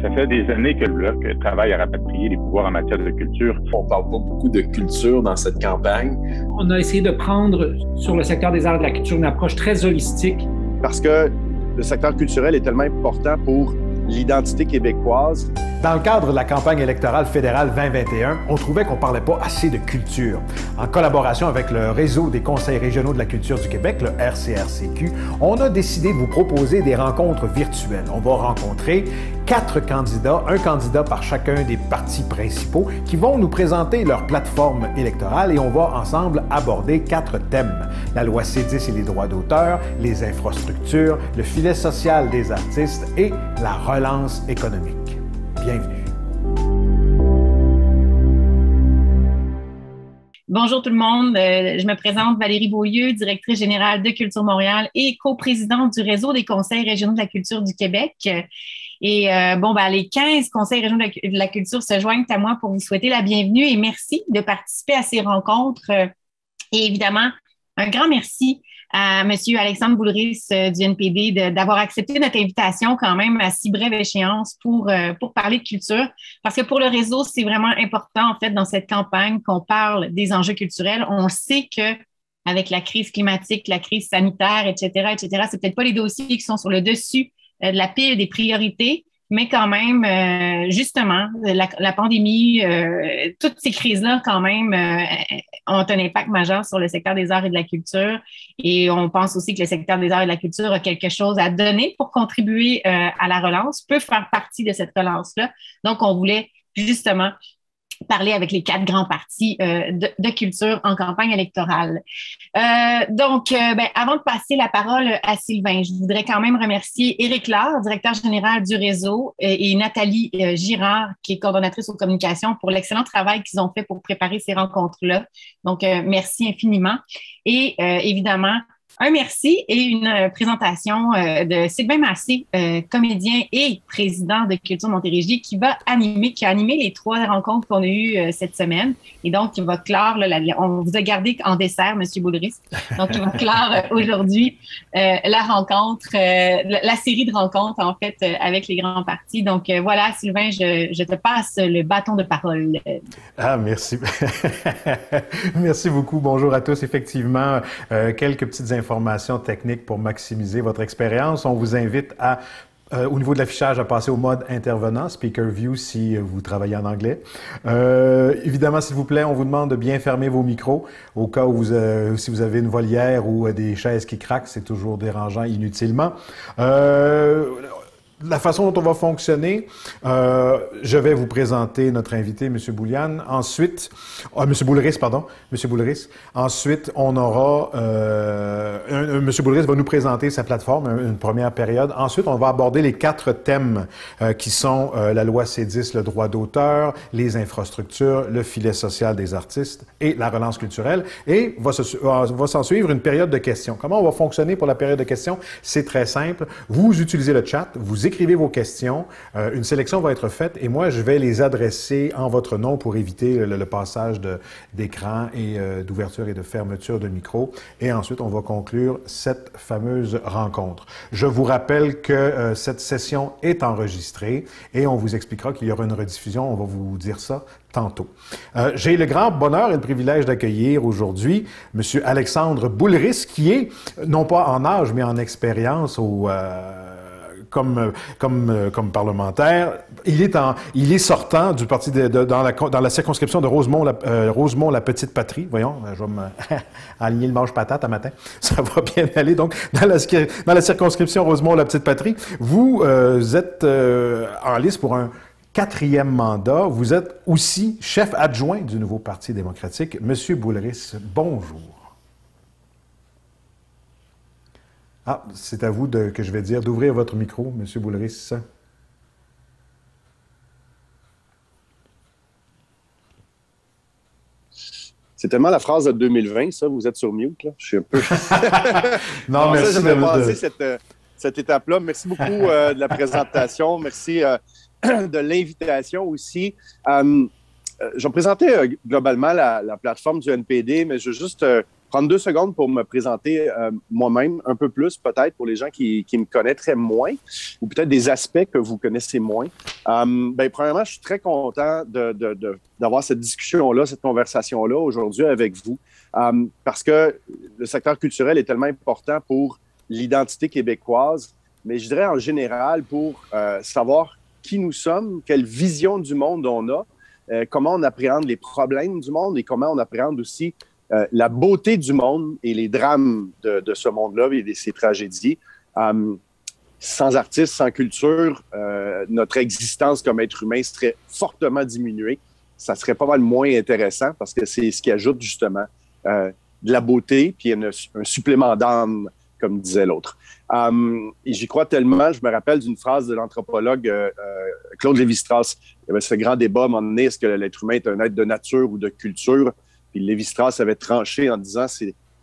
Ça fait des années que le Bloc travaille à rapatrier les pouvoirs en matière de culture. On ne parle pas beaucoup de culture dans cette campagne. On a essayé de prendre sur le secteur des arts et de la culture une approche très holistique. Parce que le secteur culturel est tellement important pour l'identité québécoise. Dans le cadre de la campagne électorale fédérale 2021, on trouvait qu'on ne parlait pas assez de culture. En collaboration avec le Réseau des conseils régionaux de la culture du Québec, le RCRCQ, on a décidé de vous proposer des rencontres virtuelles. On va rencontrer 4 candidats, un candidat par chacun des partis principaux, qui vont nous présenter leur plateforme électorale et on va ensemble aborder 4 thèmes. La loi C10 et les droits d'auteur, les infrastructures, le filet social des artistes et la relance économique. Bienvenue. Bonjour tout le monde, je me présente Valérie Beaulieu, directrice générale de Culture Montréal et coprésidente du Réseau des conseils régionaux de la culture du Québec. Et les 15 conseils régionaux de la culture se joignent à moi pour vous souhaiter la bienvenue et merci de participer à ces rencontres. Et évidemment, un grand merci à M. Alexandre Boulris du NPD d'avoir accepté notre invitation quand même à si brève échéance pour parler de culture. Parce que pour le réseau, c'est vraiment important en fait dans cette campagne qu'on parle des enjeux culturels. On sait que avec la crise climatique, la crise sanitaire, etc., c'est peut-être pas les dossiers qui sont sur le dessus de la pile des priorités, mais quand même, justement, la pandémie, toutes ces crises-là, quand même, ont un impact majeur sur le secteur des arts et de la culture. Et on pense aussi que le secteur des arts et de la culture a quelque chose à donner pour contribuer à la relance, peut faire partie de cette relance-là. Donc, on voulait justement parler avec les 4 grands partis de culture en campagne électorale. Avant de passer la parole à Sylvain, je voudrais quand même remercier Éric Laure, directeur général du réseau, et Nathalie Girard, qui est coordonnatrice aux communications, pour l'excellent travail qu'ils ont fait pour préparer ces rencontres-là. Donc, merci infiniment. Et évidemment, un merci et une présentation de Sylvain Massé, comédien et président de Culture Montérégie, qui a animé les 3 rencontres qu'on a eues cette semaine. Et donc, il va clore, on vous a gardé en dessert, M. Boulris. Donc, il va clore aujourd'hui la rencontre, la série de rencontres, en fait, avec les grands partis. Donc, voilà, Sylvain, je te passe le bâton de parole. Ah, merci. Merci beaucoup. Bonjour à tous. Effectivement, quelques petites informations techniques pour maximiser votre expérience. On vous invite au niveau de l'affichage, à passer au mode intervenant, Speaker View, si vous travaillez en anglais. Évidemment, s'il vous plaît, on vous demande de bien fermer vos micros au cas où si vous avez une volière ou des chaises qui craquent, c'est toujours dérangeant inutilement. La façon dont on va fonctionner, je vais vous présenter notre invité, M. Boulian. Ensuite, M. Boulris, pardon, M. Boulris. Ensuite, on aura, M. Boulris va nous présenter sa plateforme, une première période. Ensuite, on va aborder les 4 thèmes qui sont la loi C10, le droit d'auteur, les infrastructures, le filet social des artistes et la relance culturelle. Et va s'en suivre une période de questions. Comment on va fonctionner pour la période de questions? C'est très simple. Vous utilisez le chat, vous écrivez vos questions, une sélection va être faite et moi, je vais les adresser en votre nom pour éviter le passage d'écran et d'ouverture et de fermeture de micro. Et ensuite, on va conclure cette fameuse rencontre. Je vous rappelle que cette session est enregistrée et on vous expliquera qu'il y aura une rediffusion. On va vous dire ça tantôt. J'ai le grand bonheur et le privilège d'accueillir aujourd'hui M. Alexandre Boulris, qui est, non pas en âge, mais en expérience comme parlementaire. Il est sortant du parti dans la circonscription de Rosemont, la petite patrie. Voyons, je vais me aligner le mange-patate à matin. Ça va bien aller. Donc, dans la circonscription Rosemont, la petite patrie, vous êtes en liste pour un 4e mandat. Vous êtes aussi chef adjoint du nouveau Parti démocratique. Monsieur Boulris, bonjour. Ah, c'est à vous que je vais dire d'ouvrir votre micro, M. Boulris. C'est tellement la phrase de 2020, ça. Vous êtes sur mute, là. Je suis un peu... Non, merci. Ça, j'aimerais passer cette étape-là. Merci beaucoup de la présentation. Merci de l'invitation aussi. Je vais présenter globalement la plateforme du NPD, mais je veux juste prendre 2 secondes pour me présenter moi-même un peu plus, peut-être pour les gens qui me connaîtraient moins, ou peut-être des aspects que vous connaissez moins. Premièrement, je suis très content d'avoir cette discussion-là, cette conversation-là aujourd'hui avec vous, parce que le secteur culturel est tellement important pour l'identité québécoise, mais je dirais en général pour savoir qui nous sommes, quelle vision du monde on a, comment on appréhende les problèmes du monde et comment on appréhende aussi la beauté du monde et les drames de ce monde-là et de ces tragédies. Sans artistes, sans culture, notre existence comme être humain serait fortement diminuée. Ça serait pas mal moins intéressant parce que c'est ce qui ajoute justement de la beauté puis un supplément d'âme, comme disait l'autre. Et j'y crois tellement, je me rappelle d'une phrase de l'anthropologue Claude Lévi-Strauss. Il y avait ce grand débat à un moment donné, est-ce que l'être humain est un être de nature ou de culture? Puis Lévi-Strauss avait tranché en disant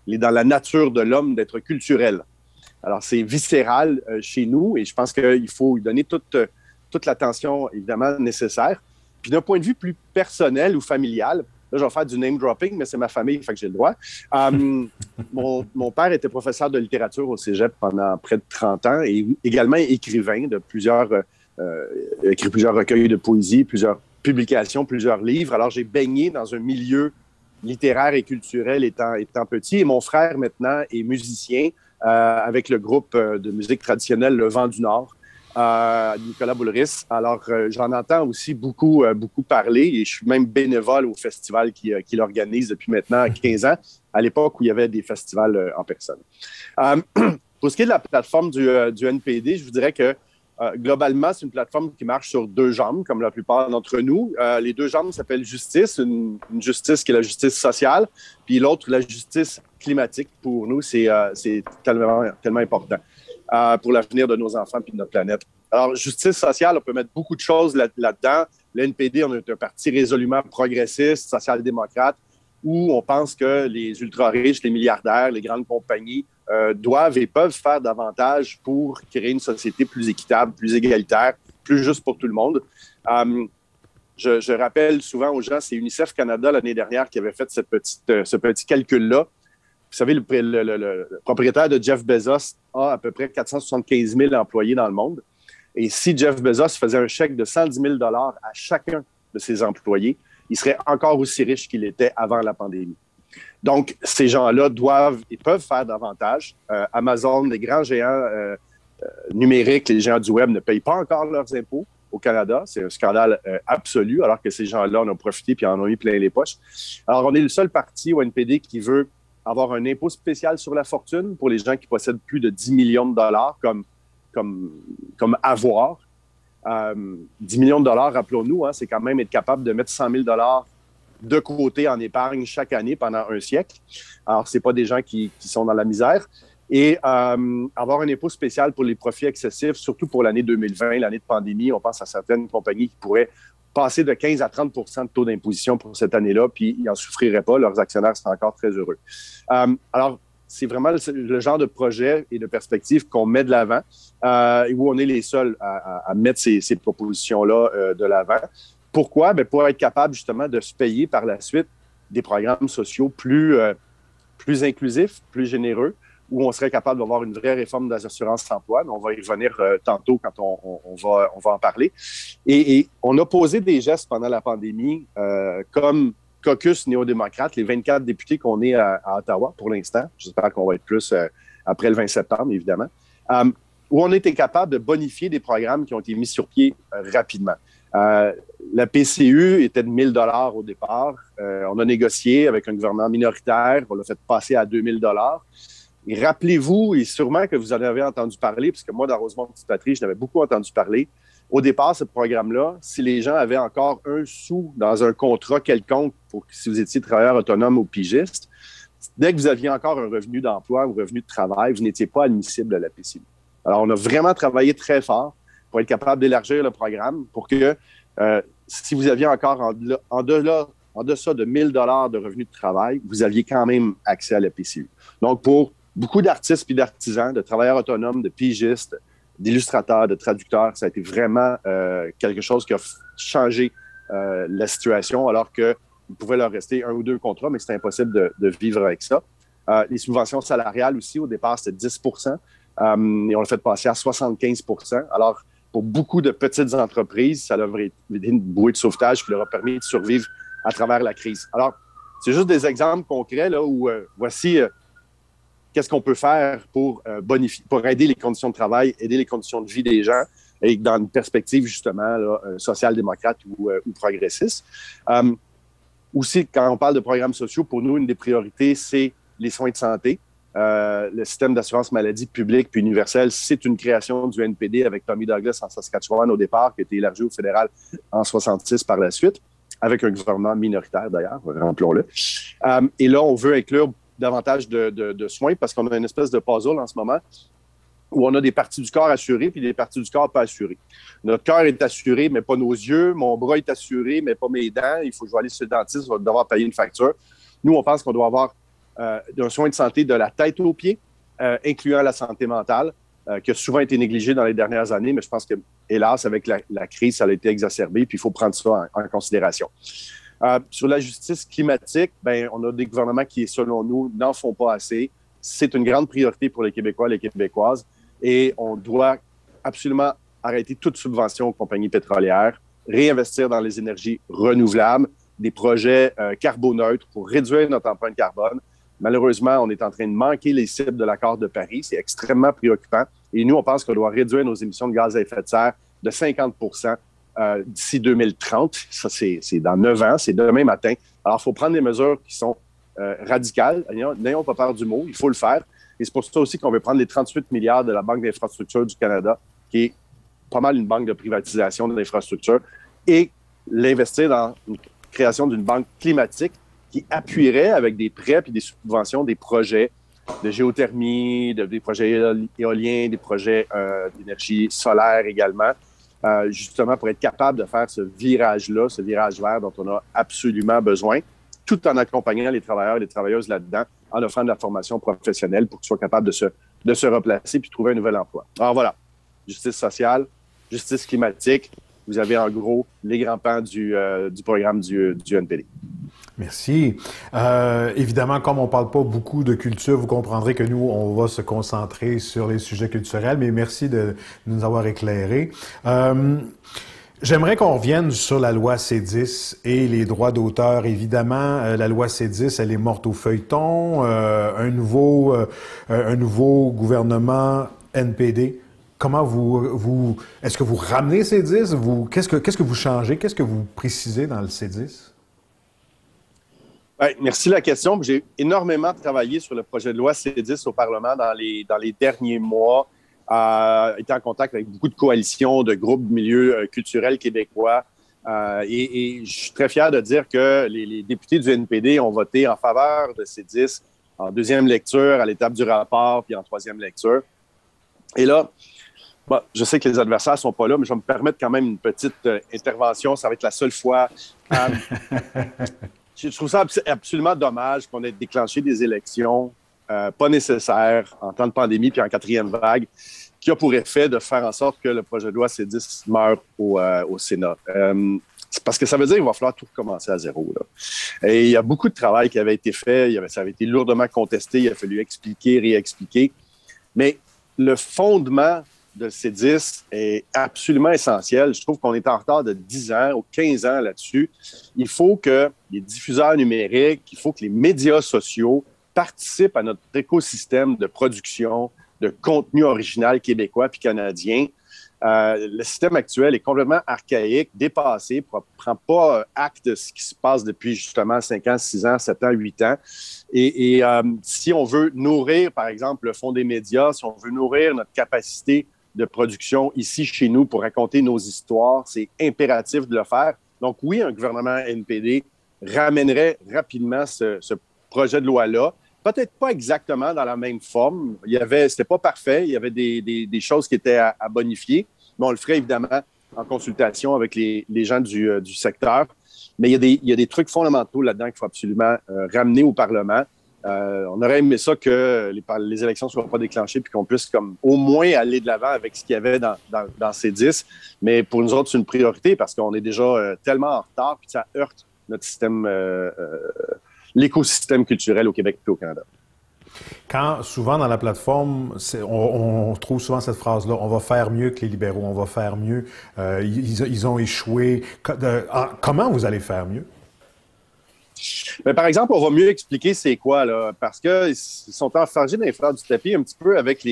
il est dans la nature de l'homme d'être culturel. Alors, c'est viscéral chez nous et je pense qu'il faut lui donner toute l'attention, évidemment, nécessaire. Puis d'un point de vue plus personnel ou familial, là, je vais faire du name dropping, mais c'est ma famille, fait que j'ai le droit. Mon père était professeur de littérature au cégep pendant près de 30 ans et également écrivain de écrit plusieurs recueils de poésie, plusieurs publications, plusieurs livres. Alors, j'ai baigné dans un milieu littéraire et culturel étant petit. Et mon frère, maintenant, est musicien avec le groupe de musique traditionnelle Le Vent du Nord, Nicolas Boulris. Alors, j'en entends aussi beaucoup parler et je suis même bénévole au festival qu'il organise depuis maintenant 15 ans, à l'époque où il y avait des festivals en personne. Pour ce qui est de la plateforme du NPD, je vous dirais que globalement, c'est une plateforme qui marche sur 2 jambes, comme la plupart d'entre nous. Les 2 jambes s'appellent justice, une justice qui est la justice sociale, puis l'autre, la justice climatique. Pour nous, c'est tellement important pour l'avenir de nos enfants et de notre planète. Alors, justice sociale, on peut mettre beaucoup de choses là-dedans. Le NPD, on est un parti résolument progressiste, social-démocrate, où on pense que les ultra-riches, les milliardaires, les grandes compagnies doivent et peuvent faire davantage pour créer une société plus équitable, plus égalitaire, plus juste pour tout le monde. Je rappelle souvent aux gens, c'est UNICEF Canada l'année dernière qui avait fait ce petit calcul-là. Vous savez, le propriétaire de Jeff Bezos a à peu près 475 000 employés dans le monde. Et si Jeff Bezos faisait un chèque de 110 000 $ à chacun de ses employés, il serait encore aussi riche qu'il était avant la pandémie. Donc, ces gens-là doivent et peuvent faire davantage. Amazon, les grands géants numériques, les géants du web ne payent pas encore leurs impôts au Canada. C'est un scandale absolu, alors que ces gens-là en ont profité et en ont mis plein les poches. Alors, on est le seul parti au NPD qui veut avoir un impôt spécial sur la fortune pour les gens qui possèdent plus de 10 millions de dollars comme avoir. 10 millions de dollars, rappelons-nous, c'est quand même être capable de mettre 100 000 $ de côté en épargne chaque année pendant un siècle. Alors, ce n'est pas des gens qui sont dans la misère. Et avoir un impôt spécial pour les profits excessifs, surtout pour l'année 2020, l'année de pandémie, on pense à certaines compagnies qui pourraient passer de 15 à 30 % de taux d'imposition pour cette année-là, puis ils n'en souffriraient pas. Leurs actionnaires seraient encore très heureux. Alors, c'est vraiment le genre de projet et de perspective qu'on met de l'avant et où on est les seuls à mettre ces propositions-là de l'avant. Pourquoi? Bien, pour être capable justement de se payer par la suite des programmes sociaux plus inclusifs, plus généreux, où on serait capable d'avoir une vraie réforme de l'assurance-emploi. On va y revenir tantôt quand on va en parler. Et on a posé des gestes pendant la pandémie comme caucus néo-démocrate, les 24 députés qu'on est à Ottawa pour l'instant. J'espère qu'on va être plus après le 20 septembre, évidemment, où on était capable de bonifier des programmes qui ont été mis sur pied rapidement. La PCU était de 1 000 $ au départ. On a négocié avec un gouvernement minoritaire. On l'a fait passer à 2 000 $. Et rappelez-vous, et sûrement que vous en avez entendu parler, parce que moi, dans Rosemont-Petite-Patrie, je n'avais beaucoup entendu parler. Au départ, ce programme-là, si les gens avaient encore un sou dans un contrat quelconque, si vous étiez travailleur autonome ou pigiste, dès que vous aviez encore un revenu d'emploi ou revenu de travail, vous n'étiez pas admissible à la PCU. Alors, on a vraiment travaillé très fort pour être capable d'élargir le programme pour que si vous aviez encore en deçà de 1 000 $ de revenus de travail, vous aviez quand même accès à la PCU. Donc, pour beaucoup d'artistes et d'artisans, de travailleurs autonomes, de pigistes, d'illustrateurs, de traducteurs, ça a été vraiment quelque chose qui a changé la situation, alors qu'il pouvait leur rester 1 ou 2 contrats, mais c'était impossible de vivre avec ça. Les subventions salariales aussi, au départ, c'était 10 et on l'a fait passer à 75 %. Alors, pour beaucoup de petites entreprises, ça leur a été une bouée de sauvetage qui leur a permis de survivre à travers la crise. Alors, c'est juste des exemples concrets là, où voici qu'est-ce qu'on peut faire pour aider les conditions de travail, aider les conditions de vie des gens, et dans une perspective justement là, social-démocrate ou progressiste. Aussi, quand on parle de programmes sociaux, pour nous, une des priorités, c'est les soins de santé. Le système d'assurance maladie public puis universel, c'est une création du NPD avec Tommy Douglas en Saskatchewan au départ, qui a été élargi au fédéral en 66 par la suite, avec un gouvernement minoritaire d'ailleurs, rappelons-le. Et là, on veut inclure davantage de soins parce qu'on a une espèce de puzzle en ce moment où on a des parties du corps assurées puis des parties du corps pas assurées. Notre cœur est assuré, mais pas nos yeux. Mon bras est assuré, mais pas mes dents. Il faut que je vais aller chez le dentiste, je vais devoir payer une facture. Nous, on pense qu'on doit avoir un soin de santé de la tête aux pieds, incluant la santé mentale, qui a souvent été négligée dans les dernières années, mais je pense que, hélas, avec la crise, ça a été exacerbé, puis il faut prendre ça en considération. Sur la justice climatique, ben, on a des gouvernements qui, selon nous, n'en font pas assez. C'est une grande priorité pour les Québécois et les Québécoises, et on doit absolument arrêter toute subvention aux compagnies pétrolières, réinvestir dans les énergies renouvelables, des projets carboneutres pour réduire notre empreinte carbone. Malheureusement, on est en train de manquer les cibles de l'accord de Paris. C'est extrêmement préoccupant. Et nous, on pense qu'on doit réduire nos émissions de gaz à effet de serre de 50 % d'ici 2030. Ça, c'est dans 9 ans, c'est demain matin. Alors, il faut prendre des mesures qui sont radicales. N'ayons pas peur du mot, il faut le faire. Et c'est pour ça aussi qu'on veut prendre les 38 milliards de la Banque d'infrastructure du Canada, qui est pas mal une banque de privatisation de l'infrastructure, et l'investir dans une création d'une banque climatique qui appuierait avec des prêts et des subventions des projets de géothermie, des projets éoliens, des projets d'énergie solaire également, justement pour être capable de faire ce virage-là, ce virage vert dont on a absolument besoin, tout en accompagnant les travailleurs et les travailleuses là-dedans, en offrant de la formation professionnelle pour qu'ils soient capables de se replacer puis trouver un nouvel emploi. Alors voilà, justice sociale, justice climatique, vous avez en gros les grands pans du programme du NPD. Merci. Évidemment, comme on ne parle pas beaucoup de culture, vous comprendrez que nous, on va se concentrer sur les sujets culturels, mais merci de nous avoir éclairés. J'aimerais qu'on revienne sur la loi C10 et les droits d'auteur. Évidemment, la loi C10, elle est morte au feuilleton. Un nouveau gouvernement NPD. Comment est-ce que vous ramenez C10? Qu'est-ce que vous changez? Qu'est-ce que vous précisez dans le C10? Merci de la question. J'ai énormément travaillé sur le projet de loi C10 au Parlement dans les derniers mois. Été en contact avec beaucoup de coalitions, de groupes de milieux culturels québécois. Et je suis très fier de dire que les députés du NPD ont voté en faveur de C10 en deuxième lecture, à l'étape du rapport, puis en troisième lecture. Et là, je sais que les adversaires ne sont pas là, mais je vais me permettre quand même une petite intervention. Ça va être la seule fois. Je trouve ça absolument dommage qu'on ait déclenché des élections pas nécessaires en temps de pandémie puis en quatrième vague, qui a pour effet de faire en sorte que le projet de loi C10 meure au Sénat. C'est parce que ça veut dire qu'il va falloir tout recommencer à zéro. Là. Et il y a beaucoup de travail qui avait été fait, ça avait été lourdement contesté, il a fallu expliquer, réexpliquer. Mais le fondement de C10 est absolument essentiel. Je trouve qu'on est en retard de 10 ans ou 15 ans là-dessus. Il faut que les diffuseurs numériques, il faut que les médias sociaux participent à notre écosystème de production de contenu original québécois puis canadien. Le système actuel est complètement archaïque, dépassé, ne prend pas acte de ce qui se passe depuis justement 5 ans, 6 ans, 7 ans, 8 ans. Et si on veut nourrir, par exemple, le Fonds des médias, si on veut nourrir notre capacité de production ici, chez nous, pour raconter nos histoires, c'est impératif de le faire. Donc oui, un gouvernement NPD ramènerait rapidement ce projet de loi-là. Peut-être pas exactement dans la même forme. C'était pas parfait. Il y avait des choses qui étaient à bonifier. Mais on le ferait évidemment en consultation avec les gens du secteur. Mais il y a des trucs fondamentaux là-dedans qu'il faut absolument ramener au Parlement. On aurait aimé ça que les élections ne soient pas déclenchées puis qu'on puisse comme au moins aller de l'avant avec ce qu'il y avait dans C10. Mais pour nous autres, c'est une priorité parce qu'on est déjà tellement en retard puis ça heurte notre système l'écosystème culturel au Québec et au Canada. Quand, souvent, dans la plateforme, on trouve souvent cette phrase-là, on va faire mieux que les libéraux, on va faire mieux, ils ont échoué. Comment vous allez faire mieux? Mais par exemple, on va mieux expliquer c'est quoi, là, parce qu'ils sont enfargés dans les fleurs du tapis un petit peu avec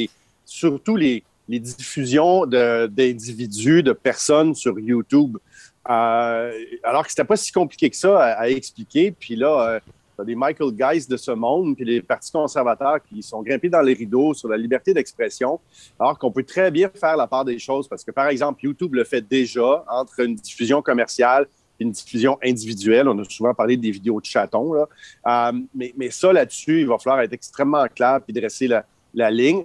surtout les diffusions d'individus, de personnes sur YouTube. Alors que c'était pas si compliqué que ça à expliquer. Puis là, t'as des Michael Guys de ce monde, puis les partis conservateurs qui sont grimpés dans les rideaux sur la liberté d'expression, alors qu'on peut très bien faire la part des choses. Parce que, par exemple, YouTube le fait déjà entre une diffusion commerciale et une diffusion individuelle. On a souvent parlé des vidéos de chatons, là. Mais ça, là-dessus, il va falloir être extrêmement clair puis dresser la ligne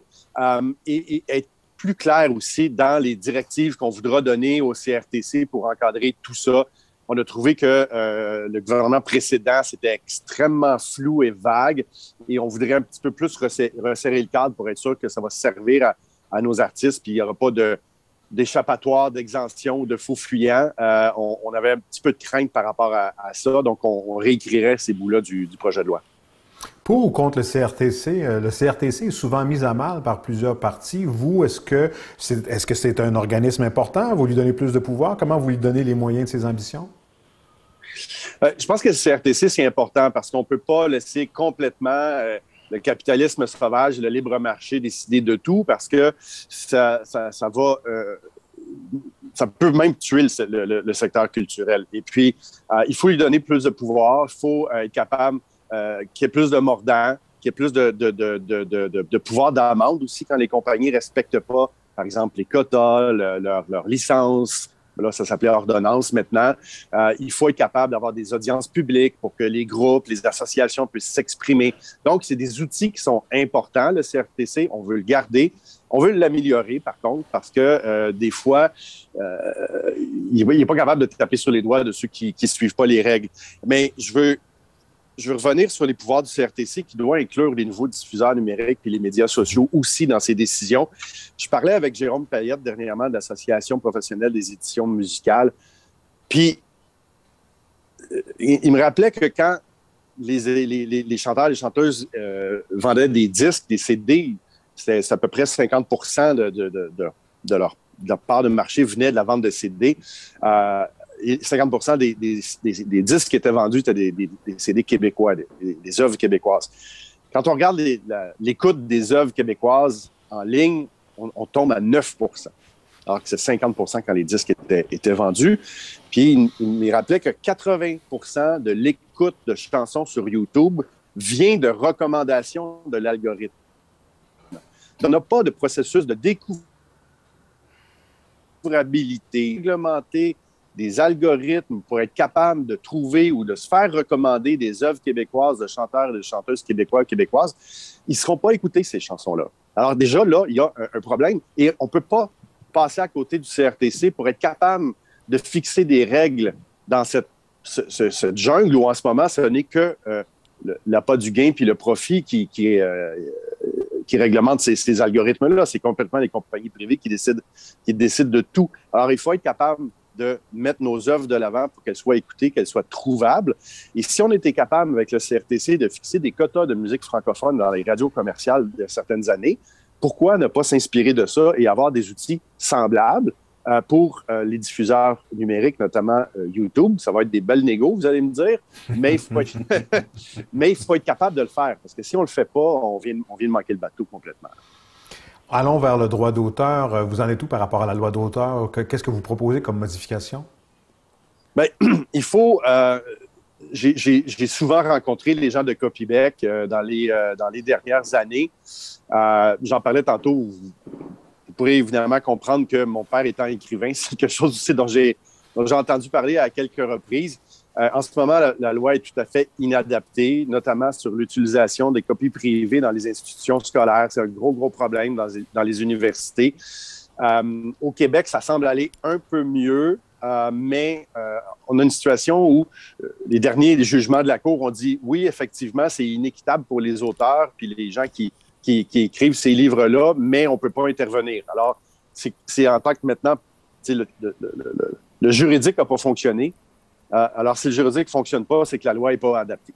et être plus clair aussi dans les directives qu'on voudra donner au CRTC pour encadrer tout ça. On a trouvé que le gouvernement précédent, c'était extrêmement flou et vague et on voudrait un petit peu plus resserrer le cadre pour être sûr que ça va servir à nos artistes puis il n'y aura pas d'échappatoire, d'exemption ou de faux fuyants. On avait un petit peu de crainte par rapport à ça, donc on réécrirait ces bouts-là du projet de loi. Pour ou contre le CRTC? Le CRTC est souvent mis à mal par plusieurs partis. Vous, est-ce que c'est un organisme important? Vous lui donnez plus de pouvoir? Comment vous lui donnez les moyens de ses ambitions? Je pense que le CRTC, c'est important parce qu'on ne peut pas laisser complètement le capitalisme sauvage et le libre marché décider de tout parce que ça peut même tuer le secteur culturel. Et puis, il faut lui donner plus de pouvoir. Il faut être capable qu'il y ait plus de mordants, qu'il y ait plus de pouvoir d'amende aussi quand les compagnies ne respectent pas, par exemple, les quotas, leur licence. Là, ça s'appelait ordonnance maintenant. Il faut être capable d'avoir des audiences publiques pour que les groupes, les associations puissent s'exprimer. Donc, c'est des outils qui sont importants, le CRTC. On veut le garder. On veut l'améliorer, par contre, parce que des fois, il n'est pas capable de taper sur les doigts de ceux qui ne suivent pas les règles. Mais je veux revenir sur les pouvoirs du CRTC qui doit inclure les nouveaux diffuseurs numériques et les médias sociaux aussi dans ses décisions. Je parlais avec Jérôme Payette dernièrement de l'Association professionnelle des éditions musicales. Puis, il me rappelait que quand les chanteurs et les chanteuses vendaient des disques, des CD, c'est à peu près 50 de leur part de marché venait de la vente de CD. Et 50 des disques qui étaient vendus étaient des CD québécois, des œuvres québécoises. Quand on regarde l'écoute des œuvres québécoises en ligne, on tombe à 9 alors que c'est 50 quand les disques étaient vendus. Puis, il me rappelait que 80 de l'écoute de chansons sur YouTube vient de recommandations de l'algorithme. On n'a pas de processus de découvrabilité réglementé, des algorithmes pour être capable de trouver ou de se faire recommander des œuvres québécoises de chanteurs et de chanteuses québécois, québécoises, ils ne seront pas écoutés, ces chansons-là. Alors déjà, là, il y a un problème et on ne peut pas passer à côté du CRTC pour être capable de fixer des règles dans cette jungle où en ce moment, ce n'est que l'appât du gain puis le profit qui réglemente ces algorithmes-là. C'est complètement les compagnies privées qui décident de tout. Alors, il faut être capable de mettre nos œuvres de l'avant pour qu'elles soient écoutées, qu'elles soient trouvables. Et si on était capable, avec le CRTC, de fixer des quotas de musique francophone dans les radios commerciales de certaines années, pourquoi ne pas s'inspirer de ça et avoir des outils semblables pour les diffuseurs numériques, notamment YouTube? Ça va être des belles négos, vous allez me dire, mais il faut être capable de le faire, parce que si on ne le fait pas, on vient de manquer le bateau complètement. Allons vers le droit d'auteur. Vous en êtes où par rapport à la loi d'auteur? Qu'est-ce que vous proposez comme modification? Bien, il faut... J'ai souvent rencontré les gens de Copybec dans les dernières années. J'en parlais tantôt. Vous pourrez évidemment comprendre que mon père étant écrivain, c'est quelque chose aussi dont j'ai entendu parler à quelques reprises. En ce moment, la loi est tout à fait inadaptée, notamment sur l'utilisation des copies privées dans les institutions scolaires. C'est un gros problème dans les universités. Au Québec, ça semble aller un peu mieux, mais on a une situation où les derniers jugements de la Cour ont dit oui, effectivement, c'est inéquitable pour les auteurs puis les gens qui écrivent ces livres-là, mais on ne peut pas intervenir. Alors, c'est en tant que maintenant, le juridique n'a pas fonctionné. Alors, si le juridique ne fonctionne pas, c'est que la loi n'est pas adaptée.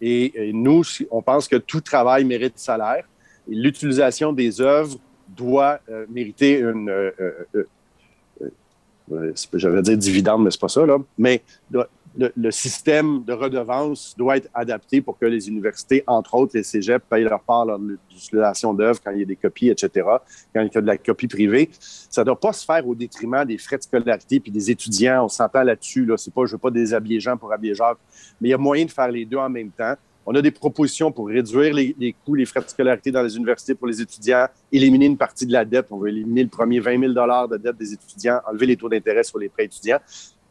Et nous, on pense que tout travail mérite salaire. Et l'utilisation des œuvres doit mériter j'allais dire dividende, mais c'est pas ça, là. Mais le système de redevance doit être adapté pour que les universités, entre autres les cégeps, payent leur part lors de l'utilisation d'œuvres quand il y a des copies, etc., quand il y a de la copie privée. Ça ne doit pas se faire au détriment des frais de scolarité puis des étudiants. On s'entend là-dessus. Là. Je ne veux pas déshabiller Jean pour habiller Jacques, mais il y a moyen de faire les deux en même temps. On a des propositions pour réduire les coûts, les frais de scolarité dans les universités pour les étudiants, éliminer une partie de la dette. On veut éliminer le premier 20 000 de dette des étudiants, enlever les taux d'intérêt sur les prêts étudiants.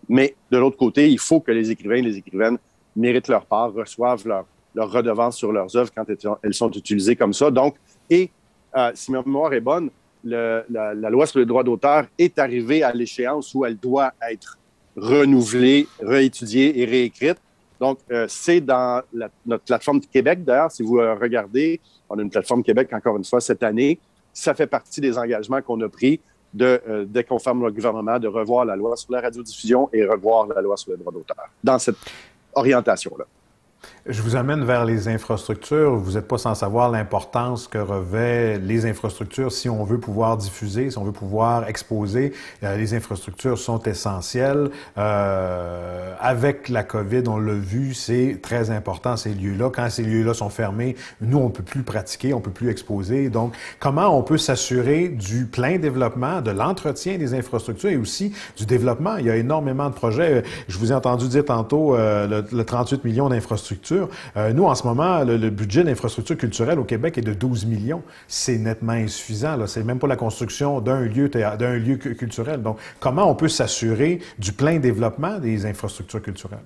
Mais de l'autre côté, il faut que les écrivains et les écrivaines méritent leur part, reçoivent leur redevance sur leurs œuvres quand elles sont utilisées comme ça. Donc, si ma mémoire est bonne, la loi sur les droits d'auteur est arrivée à l'échéance où elle doit être renouvelée, réétudiée et réécrite. Donc, c'est dans notre plateforme de Québec, d'ailleurs, si vous regardez, on a une plateforme Québec, encore une fois, cette année. Ça fait partie des engagements qu'on a pris dès qu'on ferme le gouvernement, de revoir la loi sur la radiodiffusion et revoir la loi sur les droits d'auteur dans cette orientation-là. Je vous amène vers les infrastructures. Vous n'êtes pas sans savoir l'importance que revêtent les infrastructures si on veut pouvoir diffuser, si on veut pouvoir exposer. Les infrastructures sont essentielles. Avec la COVID, on l'a vu, c'est très important ces lieux-là. Quand ces lieux-là sont fermés, nous, on ne peut plus pratiquer, on ne peut plus exposer. Donc, comment on peut s'assurer du plein développement, de l'entretien des infrastructures et aussi du développement? Il y a énormément de projets. Je vous ai entendu dire tantôt le 38 millions d'infrastructures. Nous, en ce moment, le budget d'infrastructure culturelle au Québec est de 12 millions. C'est nettement insuffisant. C'est même pas la construction d'un lieu culturel. Donc, comment on peut s'assurer du plein développement des infrastructures culturelles?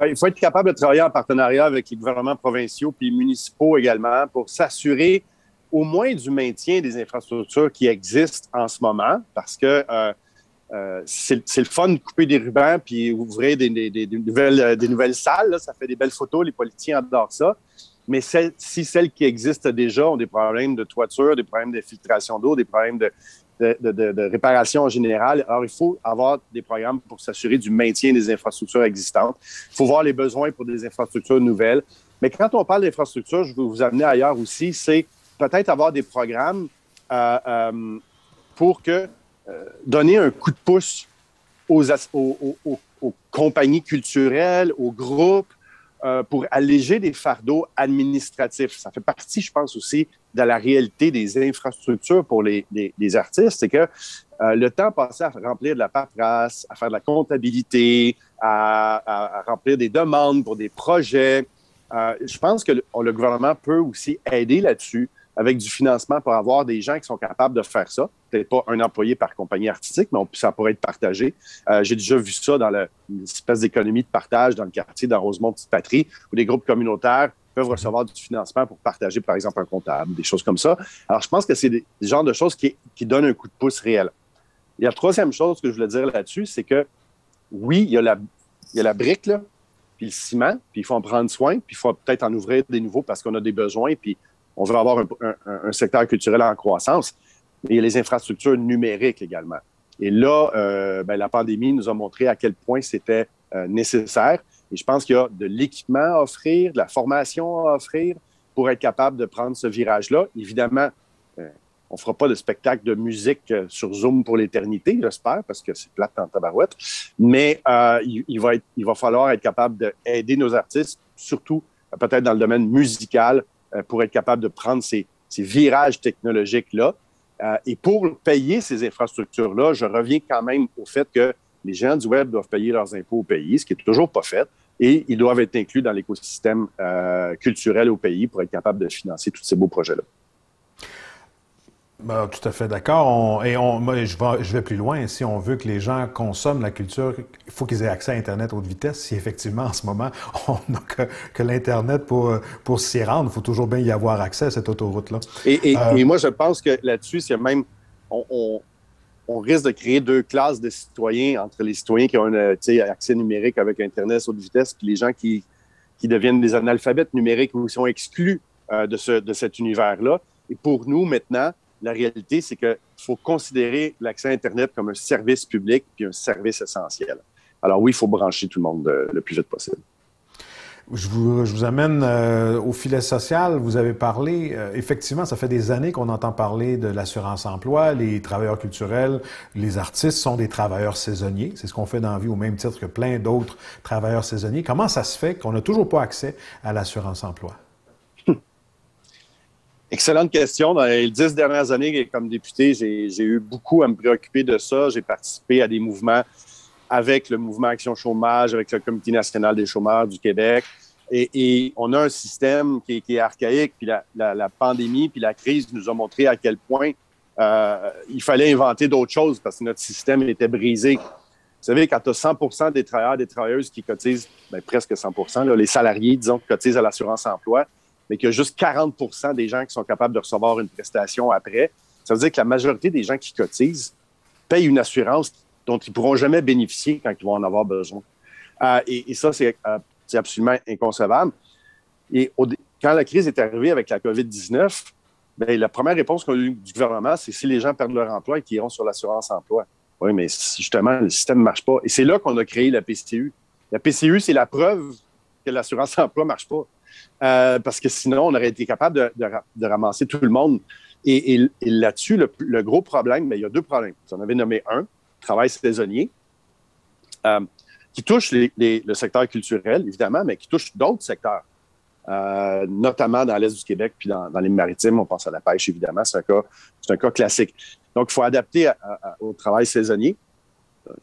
Il faut être capable de travailler en partenariat avec les gouvernements provinciaux puis municipaux également pour s'assurer au moins du maintien des infrastructures qui existent en ce moment, parce que c'est le fun de couper des rubans puis ouvrir des nouvelles salles. Là, ça fait des belles photos. Les politiciens adorent ça. Mais si celles qui existent déjà ont des problèmes de toiture, des problèmes d'infiltration d'eau, des problèmes de réparation en général, alors il faut avoir des programmes pour s'assurer du maintien des infrastructures existantes. Il faut voir les besoins pour des infrastructures nouvelles. Mais quand on parle d'infrastructures, je veux vous amener ailleurs aussi, c'est peut-être avoir des programmes pour donner un coup de pouce aux compagnies culturelles, aux groupes, pour alléger des fardeaux administratifs. Ça fait partie, je pense, aussi de la réalité des infrastructures pour les artistes. C'est que le temps passé à remplir de la paperasse, à faire de la comptabilité, à remplir des demandes pour des projets, je pense que le gouvernement peut aussi aider là-dessus avec du financement pour avoir des gens qui sont capables de faire ça. Peut-être pas un employé par compagnie artistique, mais ça pourrait être partagé. J'ai déjà vu ça dans une espèce d'économie de partage dans le quartier, dans Rosemont-Petite-Patrie, où des groupes communautaires peuvent recevoir du financement pour partager, par exemple, un comptable, des choses comme ça. Alors, je pense que c'est des genres de choses qui donnent un coup de pouce réel. Et la troisième chose que je voulais dire là-dessus, c'est que, oui, il y a la brique, là, puis le ciment, puis il faut en prendre soin, puis il faut peut-être en ouvrir des nouveaux parce qu'on a des besoins, puis on veut avoir un secteur culturel en croissance. Mais il y a les infrastructures numériques également. Et là, la pandémie nous a montré à quel point c'était nécessaire. Et je pense qu'il y a de l'équipement à offrir, de la formation à offrir pour être capable de prendre ce virage-là. Évidemment, on ne fera pas de spectacle de musique sur Zoom pour l'éternité, j'espère, parce que c'est plate en tabarouette. Mais il va falloir être capable d'aider nos artistes, surtout peut-être dans le domaine musical, pour être capable de prendre ces virages technologiques-là. Et pour payer ces infrastructures-là, je reviens quand même au fait que les géants du Web doivent payer leurs impôts au pays, ce qui n'est toujours pas fait, et ils doivent être inclus dans l'écosystème culturel au pays pour être capable de financer tous ces beaux projets-là. Ben, tout à fait d'accord. Moi, je vais plus loin. Si on veut que les gens consomment la culture, il faut qu'ils aient accès à Internet haute vitesse. Si effectivement, en ce moment, on n'a que l'Internet pour s'y rendre, il faut toujours bien y avoir accès à cette autoroute-là. Et moi, je pense que là-dessus, c'est même... On risque de créer deux classes de citoyens entre les citoyens qui ont un accès numérique avec Internet haute vitesse puis les gens qui deviennent des analphabètes numériques ou qui sont exclus de cet univers-là. Et pour nous, maintenant, la réalité, c'est qu'il faut considérer l'accès à Internet comme un service public puis un service essentiel. Alors oui, il faut brancher tout le monde le plus vite possible. Je vous amène au filet social. Vous avez parlé, effectivement, ça fait des années qu'on entend parler de l'assurance-emploi. Les travailleurs culturels, les artistes sont des travailleurs saisonniers. C'est ce qu'on fait dans la vie au même titre que plein d'autres travailleurs saisonniers. Comment ça se fait qu'on n'a toujours pas accès à l'assurance-emploi? Excellente question. Dans les 10 dernières années, comme député, j'ai eu beaucoup à me préoccuper de ça. J'ai participé à des mouvements avec le mouvement Action Chômage, avec le Comité national des chômeurs du Québec. Et on a un système qui est archaïque. Puis la pandémie, puis la crise nous a montré à quel point il fallait inventer d'autres choses parce que notre système était brisé. Vous savez, quand tu as 100 des travailleurs, des travailleuses qui cotisent, presque 100 là, les salariés, disons, qui cotisent à l'assurance-emploi, mais qu'il y a juste 40 des gens qui sont capables de recevoir une prestation après, ça veut dire que la majorité des gens qui cotisent payent une assurance dont ils ne pourront jamais bénéficier quand ils vont en avoir besoin. Et ça, c'est absolument inconcevable. Et quand la crise est arrivée avec la COVID-19, la première réponse qu'on a eue du gouvernement, c'est si les gens perdent leur emploi et qu'ils iront sur l'assurance-emploi. Oui, mais justement, le système ne marche pas. Et c'est là qu'on a créé la PCU. La PCU, c'est la preuve que l'assurance-emploi ne marche pas. Parce que sinon, on aurait été capable de ramasser tout le monde. Et là-dessus, le gros problème, il y a deux problèmes. Vous en avez nommé un, travail saisonnier, qui touche le secteur culturel, évidemment, mais qui touche d'autres secteurs, notamment dans l'Est du Québec puis dans les maritimes. On pense à la pêche, évidemment. C'est un cas classique. Donc, il faut adapter au travail saisonnier.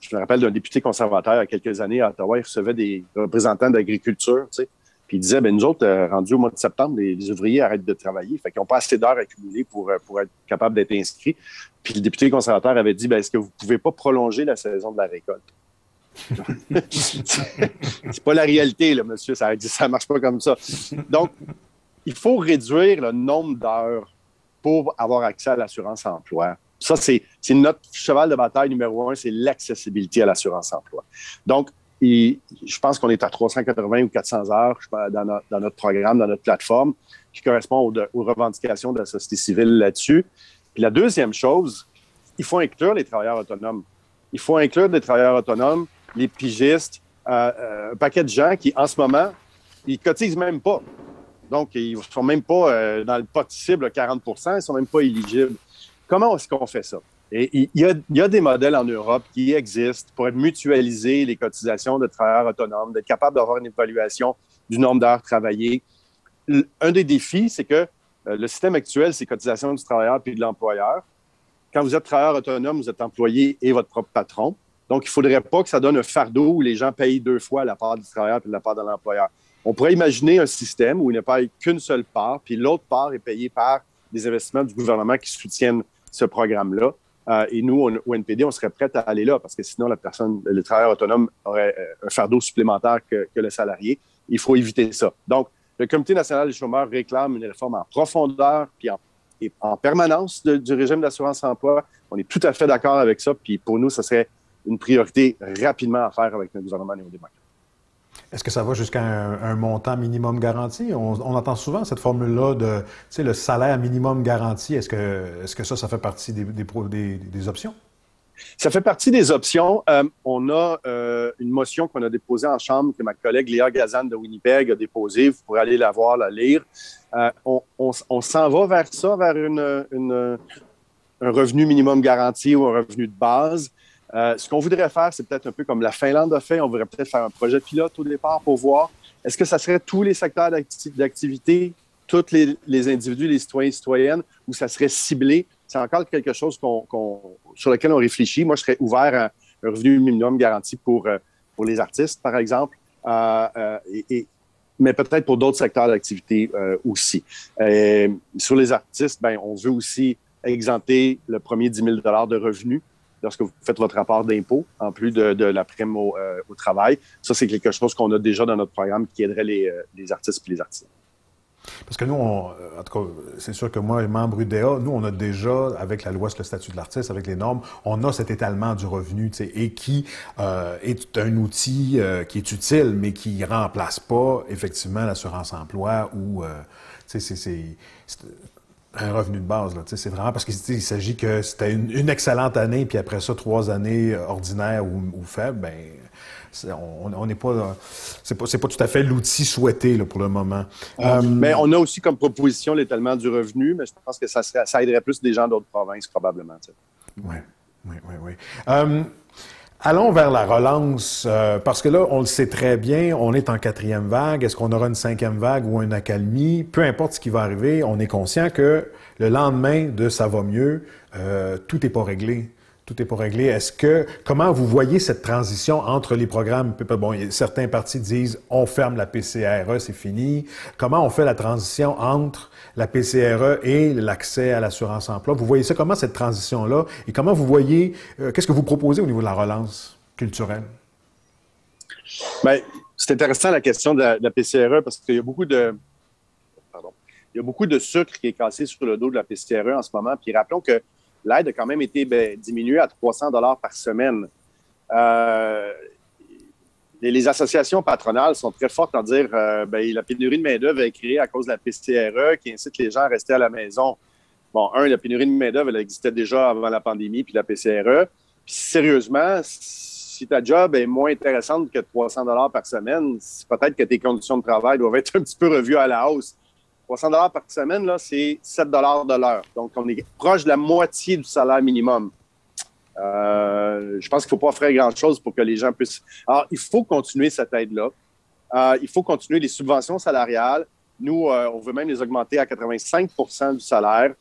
Je me rappelle d'un député conservateur il y a quelques années à Ottawa, il recevait des représentants d'agriculture, tu sais, puis il disait, nous autres, rendus au mois de septembre, les ouvriers arrêtent de travailler, fait qu'ils n'ont pas assez d'heures accumulées pour être capables d'être inscrits. Puis le député conservateur avait dit, est-ce que vous ne pouvez pas prolonger la saison de la récolte? C'est pas la réalité, là, monsieur, ça marche pas comme ça. Donc, il faut réduire le nombre d'heures pour avoir accès à l'assurance-emploi. Ça, c'est notre cheval de bataille numéro 1, c'est l'accessibilité à l'assurance-emploi. Donc, je pense qu'on est à 380 ou 400 heures dans notre programme, dans notre plateforme, qui correspond aux revendications de la société civile là-dessus. Puis la deuxième chose, il faut inclure les travailleurs autonomes. Il faut inclure des travailleurs autonomes, les pigistes, un paquet de gens qui, en ce moment, ils cotisent même pas. Donc, ils ne sont même pas dans le pot cible 40 %, ils ne sont même pas éligibles. Comment est-ce qu'on fait ça? Et il y a des modèles en Europe qui existent pour mutualiser les cotisations de travailleurs autonomes, d'être capable d'avoir une évaluation du nombre d'heures travaillées. Un des défis, c'est que le système actuel, c'est cotisation du travailleur puis de l'employeur. Quand vous êtes travailleur autonome, vous êtes employé et votre propre patron. Donc, il ne faudrait pas que ça donne un fardeau où les gens payent deux fois la part du travailleur et la part de l'employeur. On pourrait imaginer un système où il n'y a pas qu'une seule part, puis l'autre part est payée par des investissements du gouvernement qui soutiennent ce programme-là. Et nous, au NPD, on serait prêts à aller là parce que sinon, le travailleur autonome aurait un fardeau supplémentaire que le salarié. Il faut éviter ça. Donc, le Comité national des chômeurs réclame une réforme en profondeur puis en permanence du régime d'assurance-emploi. On est tout à fait d'accord avec ça. Puis pour nous, ce serait une priorité rapidement à faire avec le gouvernement néo-démocrate. Est-ce que ça va jusqu'à un montant minimum garanti? On entend souvent cette formule-là de, le salaire minimum garanti. Est-ce que ça fait partie des options? Ça fait partie des options. On a une motion qu'on a déposée en Chambre que ma collègue Léa Gazan de Winnipeg a déposée. Vous pourrez aller la voir, la lire. On s'en va vers ça, vers un revenu minimum garanti ou un revenu de base. Ce qu'on voudrait faire, c'est peut-être un peu comme la Finlande a fait. On voudrait peut-être faire un projet pilote au départ pour voir est-ce que ça serait tous les secteurs d'activité, tous les individus, les citoyens et citoyennes, ou ça serait ciblé. C'est encore quelque chose sur lequel on réfléchit. Moi, je serais ouvert à un revenu minimum garanti pour les artistes, par exemple, mais peut-être pour d'autres secteurs d'activité aussi. Sur les artistes, on veut aussi exempter le premier 10 000 $ de revenus lorsque vous faites votre rapport d'impôt, en plus de la prime au travail. Ça, c'est quelque chose qu'on a déjà dans notre programme qui aiderait les artistes et les artisans. Parce que nous, en tout cas, c'est sûr que moi, membre UDA, nous, on a déjà, avec la loi sur le statut de l'artiste, avec les normes, on a cet étalement du revenu, et qui est un outil qui est utile, mais qui ne remplace pas, effectivement, l'assurance-emploi ou, un revenu de base, là. C'est vraiment parce qu'il s'agit que c'était une excellente année, puis après ça, 3 années ordinaires ou faibles, ben on n'est pas... C'est pas tout à fait l'outil souhaité là, pour le moment. Mais on a aussi comme proposition l'étalement du revenu, mais je pense que ça aiderait plus des gens d'autres provinces, probablement. Oui. Allons vers la relance, parce que là, on le sait très bien, on est en 4e vague. Est-ce qu'on aura une 5e vague ou une accalmie? Peu importe ce qui va arriver, on est conscient que le lendemain de « ça va mieux », tout n'est pas réglé. Tout n'est pas réglé. Comment vous voyez cette transition entre les programmes? Bon, certains partis disent on ferme la PCRE, c'est fini. Comment on fait la transition entre la PCRE et l'accès à l'assurance-emploi? Vous voyez ça, comment cette transition-là? Et comment vous voyez, qu'est-ce que vous proposez au niveau de la relance culturelle? Bien, c'est intéressant la question de la PCRE parce qu'il y a beaucoup de... Il y a beaucoup de sucre qui est cassé sur le dos de la PCRE en ce moment. Puis rappelons que l'aide a quand même été diminuée à 300 $ par semaine. Les associations patronales sont très fortes en dire la pénurie de main-d'œuvre est créée à cause de la PCRE qui incite les gens à rester à la maison. Bon, la pénurie de main-d'œuvre, elle existait déjà avant la pandémie puis la PCRE. Puis sérieusement, si ta job est moins intéressante que 300 $ par semaine, peut-être que tes conditions de travail doivent être un petit peu revues à la hausse. 300 $ par semaine, là, c'est 7 $ de l'heure. Donc, on est proche de la moitié du salaire minimum. Je pense qu'il ne faut pas faire grand-chose pour que les gens puissent... Alors, il faut continuer cette aide-là. Il faut continuer les subventions salariales. Nous, on veut même les augmenter à 85 % du salaire,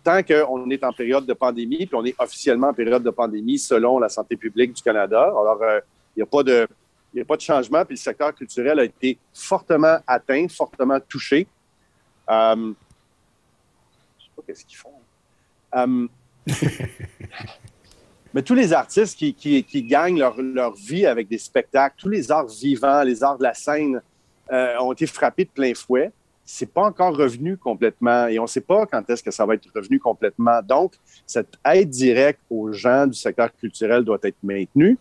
tant qu'on est en période de pandémie, puis on est officiellement en période de pandémie selon la santé publique du Canada. Alors, il n'y a pas de changement, puis le secteur culturel a été fortement atteint, fortement touché. Je ne sais pas qu'est-ce qu'ils font. Mais tous les artistes qui gagnent leur vie avec des spectacles, tous les arts vivants, les arts de la scène ont été frappés de plein fouet. C'est pas encore revenu complètement et on ne sait pas quand est-ce que ça va être revenu complètement. Donc, cette aide directe aux gens du secteur culturel doit être maintenue,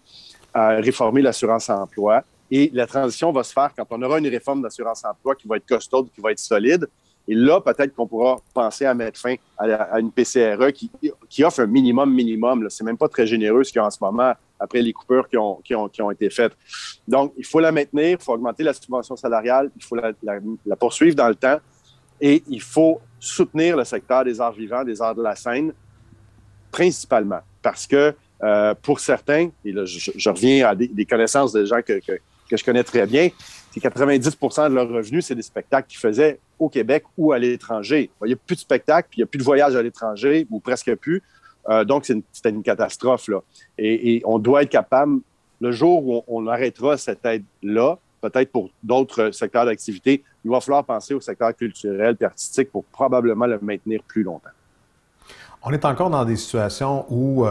réformer l'assurance-emploi et la transition va se faire quand on aura une réforme d'assurance-emploi qui va être costaude, qui va être solide. Et là, peut-être qu'on pourra penser à mettre fin à une PCRE qui offre un minimum. Ce n'est même pas très généreux ce qu'il y a en ce moment après les coupures qui ont été faites. Donc, il faut la maintenir, il faut augmenter la subvention salariale, il faut la poursuivre dans le temps et il faut soutenir le secteur des arts vivants, des arts de la scène, principalement. Parce que pour certains, et là, je reviens à des connaissances de gens que je connais très bien, c'est 90 % de leurs revenus, c'est des spectacles qu'ils faisaient au Québec ou à l'étranger. Il n'y a plus de spectacles, puis il n'y a plus de voyages à l'étranger, ou presque plus. Donc, c'était une catastrophe, là. Et on doit être capable, le jour où on arrêtera cette aide-là, peut-être pour d'autres secteurs d'activité, il va falloir penser au secteur culturel et artistique pour probablement le maintenir plus longtemps. On est encore dans des situations où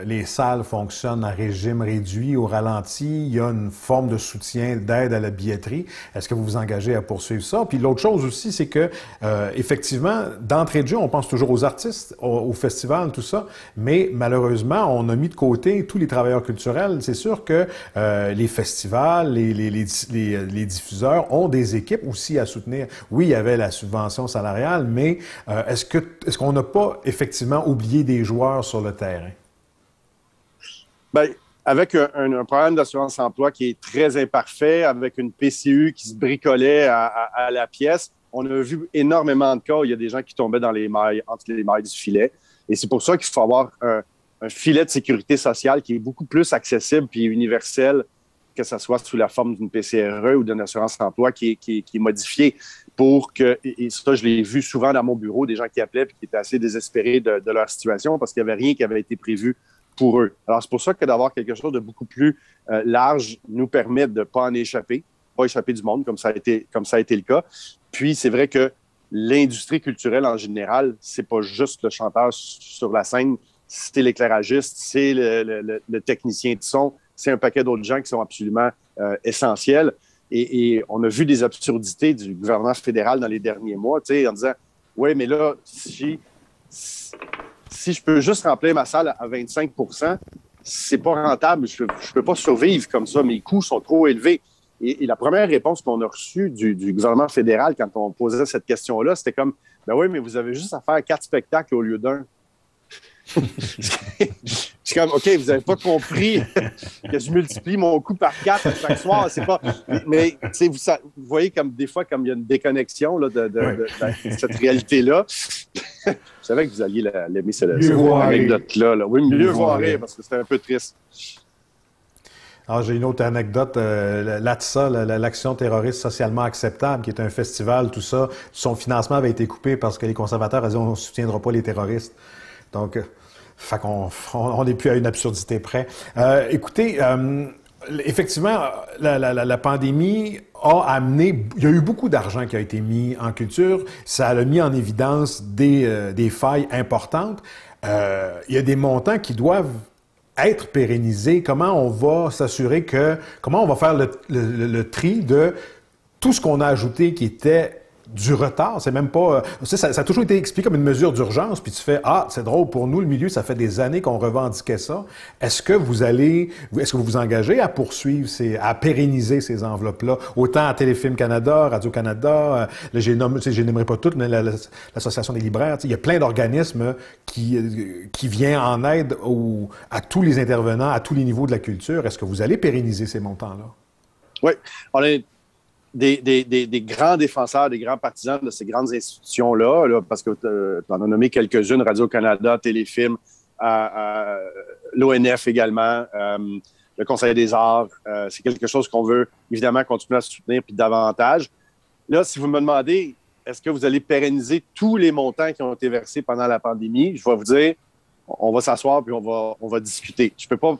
les salles fonctionnent à régime réduit, au ralenti. Il y a une forme de soutien, d'aide à la billetterie. Est-ce que vous vous engagez à poursuivre ça? Puis l'autre chose aussi, c'est que, effectivement, d'entrée de jeu, on pense toujours aux artistes, aux festivals, tout ça. Mais malheureusement, on a mis de côté tous les travailleurs culturels. C'est sûr que les festivals, les diffuseurs ont des équipes aussi à soutenir. Oui, il y avait la subvention salariale, mais est-ce qu'on n'a pas effectivement oublier des joueurs sur le terrain? Bien, avec un programme d'assurance-emploi qui est très imparfait, avec une PCU qui se bricolait à la pièce, on a vu énormément de cas où il y a des gens qui tombaient dans les mailles, entre les mailles du filet. Et c'est pour ça qu'il faut avoir un filet de sécurité sociale qui est beaucoup plus accessible puis universel, que ce soit sous la forme d'une PCRE ou d'une assurance-emploi qui est modifiée pour que, et ça, je l'ai vu souvent dans mon bureau, des gens qui appelaient et qui étaient assez désespérés de leur situation parce qu'il n'y avait rien qui avait été prévu pour eux. Alors, c'est pour ça que d'avoir quelque chose de beaucoup plus large nous permet de ne pas échapper du monde, comme ça a été le cas. Puis, c'est vrai que l'industrie culturelle en général, c'est pas juste le chanteur sur la scène, c'est l'éclairagiste, c'est le technicien de son, c'est un paquet d'autres gens qui sont absolument essentiels. Et on a vu des absurdités du gouvernement fédéral dans les derniers mois, tu sais, en disant « Oui, mais là, si je peux juste remplir ma salle à 25 %, c'est pas rentable. Je peux pas survivre comme ça. Mes coûts sont trop élevés. » Et la première réponse qu'on a reçue du gouvernement fédéral quand on posait cette question-là, c'était comme, ben oui, mais vous avez juste à faire 4 spectacles au lieu d'un. C'est comme, OK, vous n'avez pas compris que je multiplie mon coût par 4 chaque soir. C'est pas... Mais vous voyez, comme des fois, comme il y a une déconnexion là, de cette réalité-là. Je savais que vous alliez l'aimer, cette anecdote-là. Là. Oui, mieux voir rire, parce que c'était un peu triste. Alors, j'ai une autre anecdote. L'ATSA, l'Action terroriste socialement acceptable, qui est un festival, tout ça, son financement avait été coupé parce que les conservateurs avaient dit on ne soutiendra pas les terroristes. Donc, on n'est plus à une absurdité près. Écoutez, effectivement, la pandémie a amené... Il y a eu beaucoup d'argent qui a été mis en culture. Ça a mis en évidence des failles importantes. Il y a des montants qui doivent être pérennisés. Comment on va s'assurer comment on va faire le tri de tout ce qu'on a ajouté qui était du retard? C'est même pas... ça a toujours été expliqué comme une mesure d'urgence, puis tu fais, c'est drôle, pour nous, le milieu, ça fait des années qu'on revendiquait ça. Est-ce que vous vous engagez à poursuivre, à pérenniser ces enveloppes-là? Autant à Téléfilm Canada, Radio-Canada, je n'aimerais pas toutes, mais l'Association des libraires, il y a plein d'organismes qui viennent en aide à tous les intervenants, à tous les niveaux de la culture. Est-ce que vous allez pérenniser ces montants-là? Oui, on est des grands défenseurs, des grands partisans de ces grandes institutions-là, parce que tu en as nommé quelques-unes, Radio-Canada, Téléfilm, l'ONF également, le Conseil des arts. C'est quelque chose qu'on veut évidemment continuer à soutenir puis davantage. Là, si vous me demandez, est-ce que vous allez pérenniser tous les montants qui ont été versés pendant la pandémie, je vais vous dire, on va s'asseoir puis on va discuter. Je peux pas...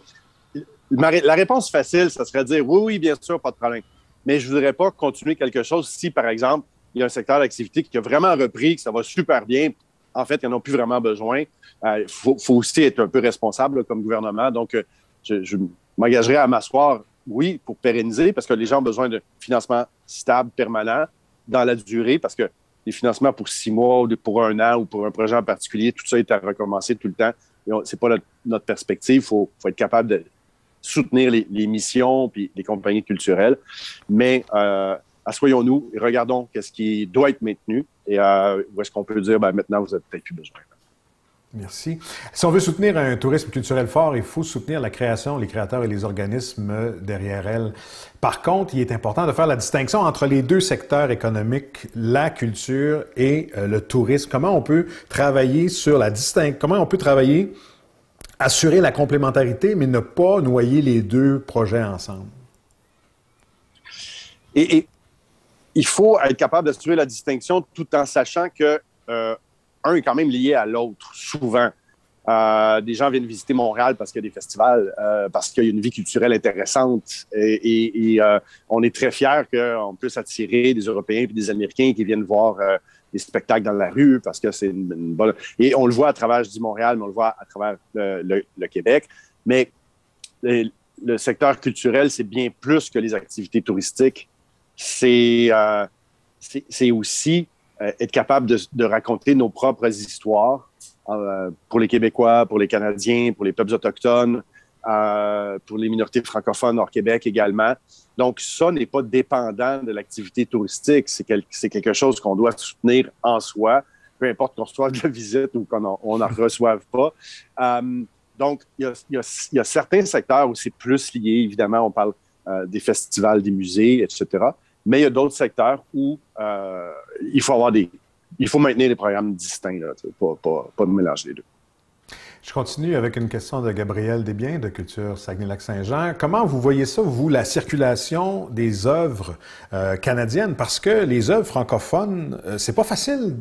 La réponse facile, ça serait de dire oui, bien sûr, pas de problème. Mais je ne voudrais pas continuer quelque chose si, par exemple, il y a un secteur d'activité qui a vraiment repris, que ça va super bien. En fait, ils n'en ont plus vraiment besoin. Il faut aussi être un peu responsable là, comme gouvernement. Donc, je m'engagerai à m'asseoir, oui, pour pérenniser, parce que les gens ont besoin de financement stable, permanent, dans la durée, parce que les financements pour 6 mois, ou pour 1 an, ou pour un projet en particulier, tout ça est à recommencer tout le temps. Ce n'est pas notre perspective. Il faut être capable de soutenir les missions puis les compagnies culturelles. Mais assoyons-nous et regardons qu'est-ce qui doit être maintenu et où est-ce qu'on peut dire, maintenant, vous n'avez peut-être plus besoin. Merci. Si on veut soutenir un tourisme culturel fort, il faut soutenir la création, les créateurs et les organismes derrière elle. Par contre, il est important de faire la distinction entre les deux secteurs économiques, la culture et le tourisme. Comment on peut travailler assurer la complémentarité, mais ne pas noyer les deux projets ensemble? Et il faut être capable d'assurer la distinction tout en sachant que un est quand même lié à l'autre, souvent. Des gens viennent visiter Montréal parce qu'il y a des festivals, parce qu'il y a une vie culturelle intéressante. Et on est très fiers qu'on puisse attirer des Européens et des Américains qui viennent voir des spectacles dans la rue parce que c'est une bonne... Et on le voit à travers, je dis Montréal, mais on le voit à travers le Québec. Mais le secteur culturel, c'est bien plus que les activités touristiques. C'est aussi être capable de raconter nos propres histoires pour les Québécois, pour les Canadiens, pour les peuples autochtones, pour les minorités francophones hors Québec également. Donc, ça n'est pas dépendant de l'activité touristique. C'est quelque chose qu'on doit soutenir en soi, peu importe qu'on reçoive de la visite ou qu'on n'en reçoive pas. Donc, il y a certains secteurs où c'est plus lié. Évidemment, on parle des festivals, des musées, etc. Mais il y a d'autres secteurs où il faut maintenir des programmes distincts, là, pas de mélanger les deux. Je continue avec une question de Gabriel Desbiens de Culture Saguenay-Lac-Saint-Jean. Comment vous voyez ça, vous, la circulation des œuvres canadiennes? Parce que les œuvres francophones, c'est pas facile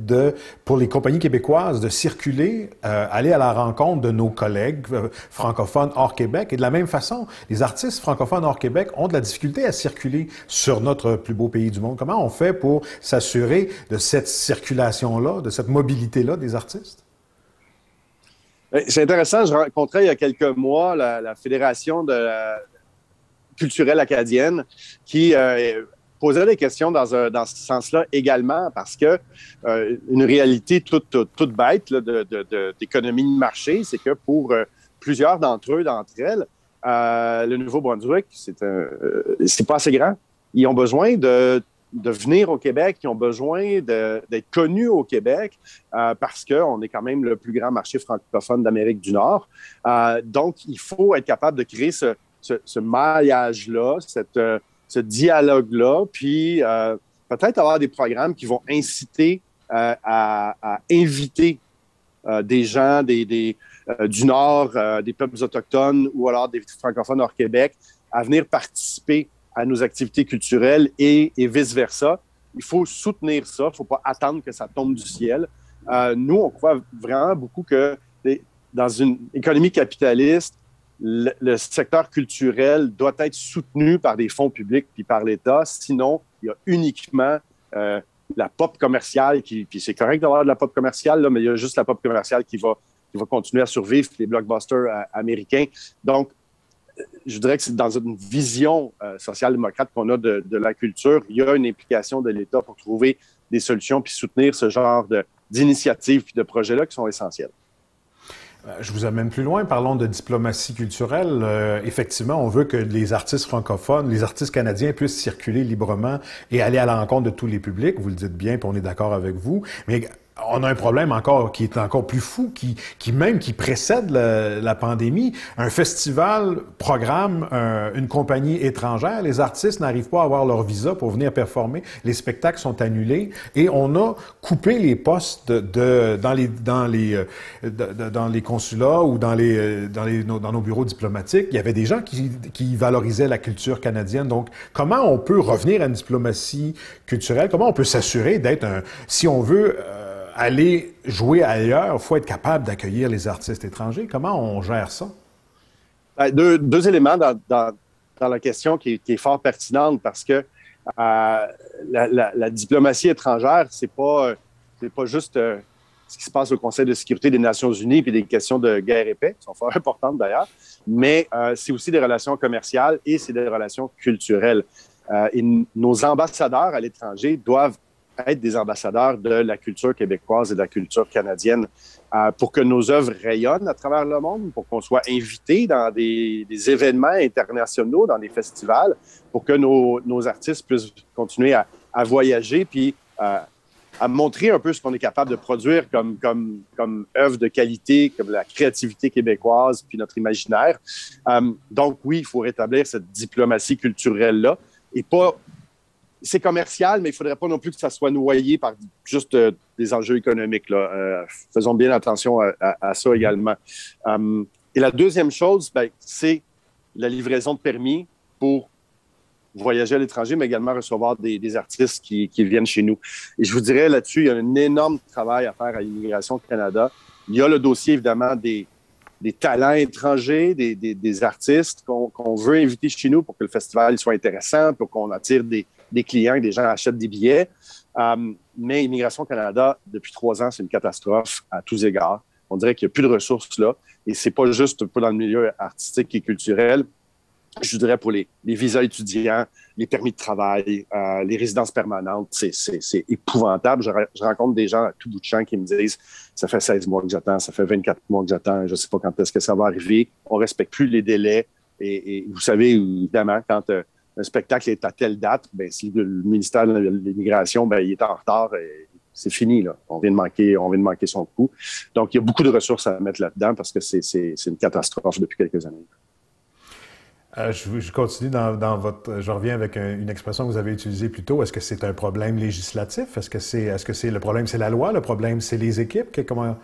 pour les compagnies québécoises de circuler, aller à la rencontre de nos collègues francophones hors Québec. Et de la même façon, les artistes francophones hors Québec ont de la difficulté à circuler sur notre plus beau pays du monde. Comment on fait pour s'assurer de cette circulation-là, de cette mobilité-là des artistes? C'est intéressant. Je rencontrais il y a quelques mois la Fédération culturelle acadienne qui posait des questions dans ce sens-là également parce que une réalité toute bête là, d'économie de marché, c'est que pour plusieurs d'entre elles, le Nouveau-Brunswick, c'est pas assez grand. ils ont besoin de venir au Québec, ils ont besoin d'être connus au Québec parce qu'on est quand même le plus grand marché francophone d'Amérique du Nord. Donc, il faut être capable de créer ce maillage-là, ce dialogue-là, puis peut-être avoir des programmes qui vont inciter à inviter des gens du Nord, des peuples autochtones ou alors des francophones hors Québec à venir participer à nos activités culturelles et vice-versa. Il faut soutenir ça. Il ne faut pas attendre que ça tombe du ciel. Nous, on croit vraiment beaucoup que dans une économie capitaliste, le secteur culturel doit être soutenu par des fonds publics puis par l'État. Sinon, il y a uniquement la pop commerciale puis c'est correct d'avoir de la pop commerciale, là, mais il y a juste la pop commerciale qui va continuer à survivre, les blockbusters américains. Donc, je dirais que c'est dans une vision social-démocrate qu'on a de la culture. Il y a une implication de l'État pour trouver des solutions puis soutenir ce genre d'initiatives puis de projets-là qui sont essentiels. Je vous amène plus loin. Parlons de diplomatie culturelle. Effectivement, on veut que les artistes francophones, les artistes canadiens puissent circuler librement et aller à l'encontre de tous les publics. Vous le dites bien, puis on est d'accord avec vous. Mais on a un problème encore qui est encore plus fou, qui précède la pandémie. Un festival programme une compagnie étrangère. Les artistes n'arrivent pas à avoir leur visa pour venir performer. Les spectacles sont annulés et on a coupé les postes dans les consulats ou dans nos bureaux diplomatiques. Il y avait des gens qui valorisaient la culture canadienne. Donc, comment on peut revenir à une diplomatie culturelle? Comment on peut s'assurer si on veut aller jouer ailleurs, il faut être capable d'accueillir les artistes étrangers. Comment on gère ça? Deux éléments dans la question qui est fort pertinente parce que la diplomatie étrangère, c'est pas juste ce qui se passe au Conseil de sécurité des Nations unies puis des questions de guerre et paix, qui sont fort importantes d'ailleurs, mais c'est aussi des relations commerciales et c'est des relations culturelles. Et nos ambassadeurs à l'étranger doivent être des ambassadeurs de la culture québécoise et de la culture canadienne pour que nos œuvres rayonnent à travers le monde, pour qu'on soit invités dans des événements internationaux, dans des festivals, pour que nos artistes puissent continuer à voyager puis à montrer un peu ce qu'on est capable de produire comme œuvre de qualité, comme la créativité québécoise puis notre imaginaire. Donc oui, il faut rétablir cette diplomatie culturelle-là et pas... C'est commercial, mais il ne faudrait pas non plus que ça soit noyé par juste des enjeux économiques, là. Faisons bien attention à ça également. Et la deuxième chose, c'est la livraison de permis pour voyager à l'étranger, mais également recevoir des artistes qui viennent chez nous. Et je vous dirais là-dessus, il y a un énorme travail à faire à l'Immigration Canada. Il y a le dossier, évidemment, des talents étrangers, des artistes qu'on veut inviter chez nous pour que le festival soit intéressant, pour qu'on attire des clients, que des gens achètent des billets. Mais Immigration Canada, depuis 3 ans, c'est une catastrophe à tous égards. On dirait qu'il n'y a plus de ressources là. Et c'est pas juste dans le milieu artistique et culturel. Je dirais pour les visas étudiants, les permis de travail, les résidences permanentes, c'est épouvantable. Je rencontre des gens à tout bout de champ qui me disent « ça fait 16 mois que j'attends, ça fait 24 mois que j'attends, je ne sais pas quand est-ce que ça va arriver. » On ne respecte plus les délais. Et vous savez, évidemment, quand un spectacle est à telle date, si le ministère de l'Immigration il est en retard, c'est fini, là. On vient de manquer son coup. Donc, il y a beaucoup de ressources à mettre là-dedans parce que c'est une catastrophe depuis quelques années. Je continue dans votre... Je reviens avec une expression que vous avez utilisée plus tôt. Est-ce que c'est un problème législatif? Est-ce que c'est le problème, c'est la loi? Le problème, c'est les équipes? Comment...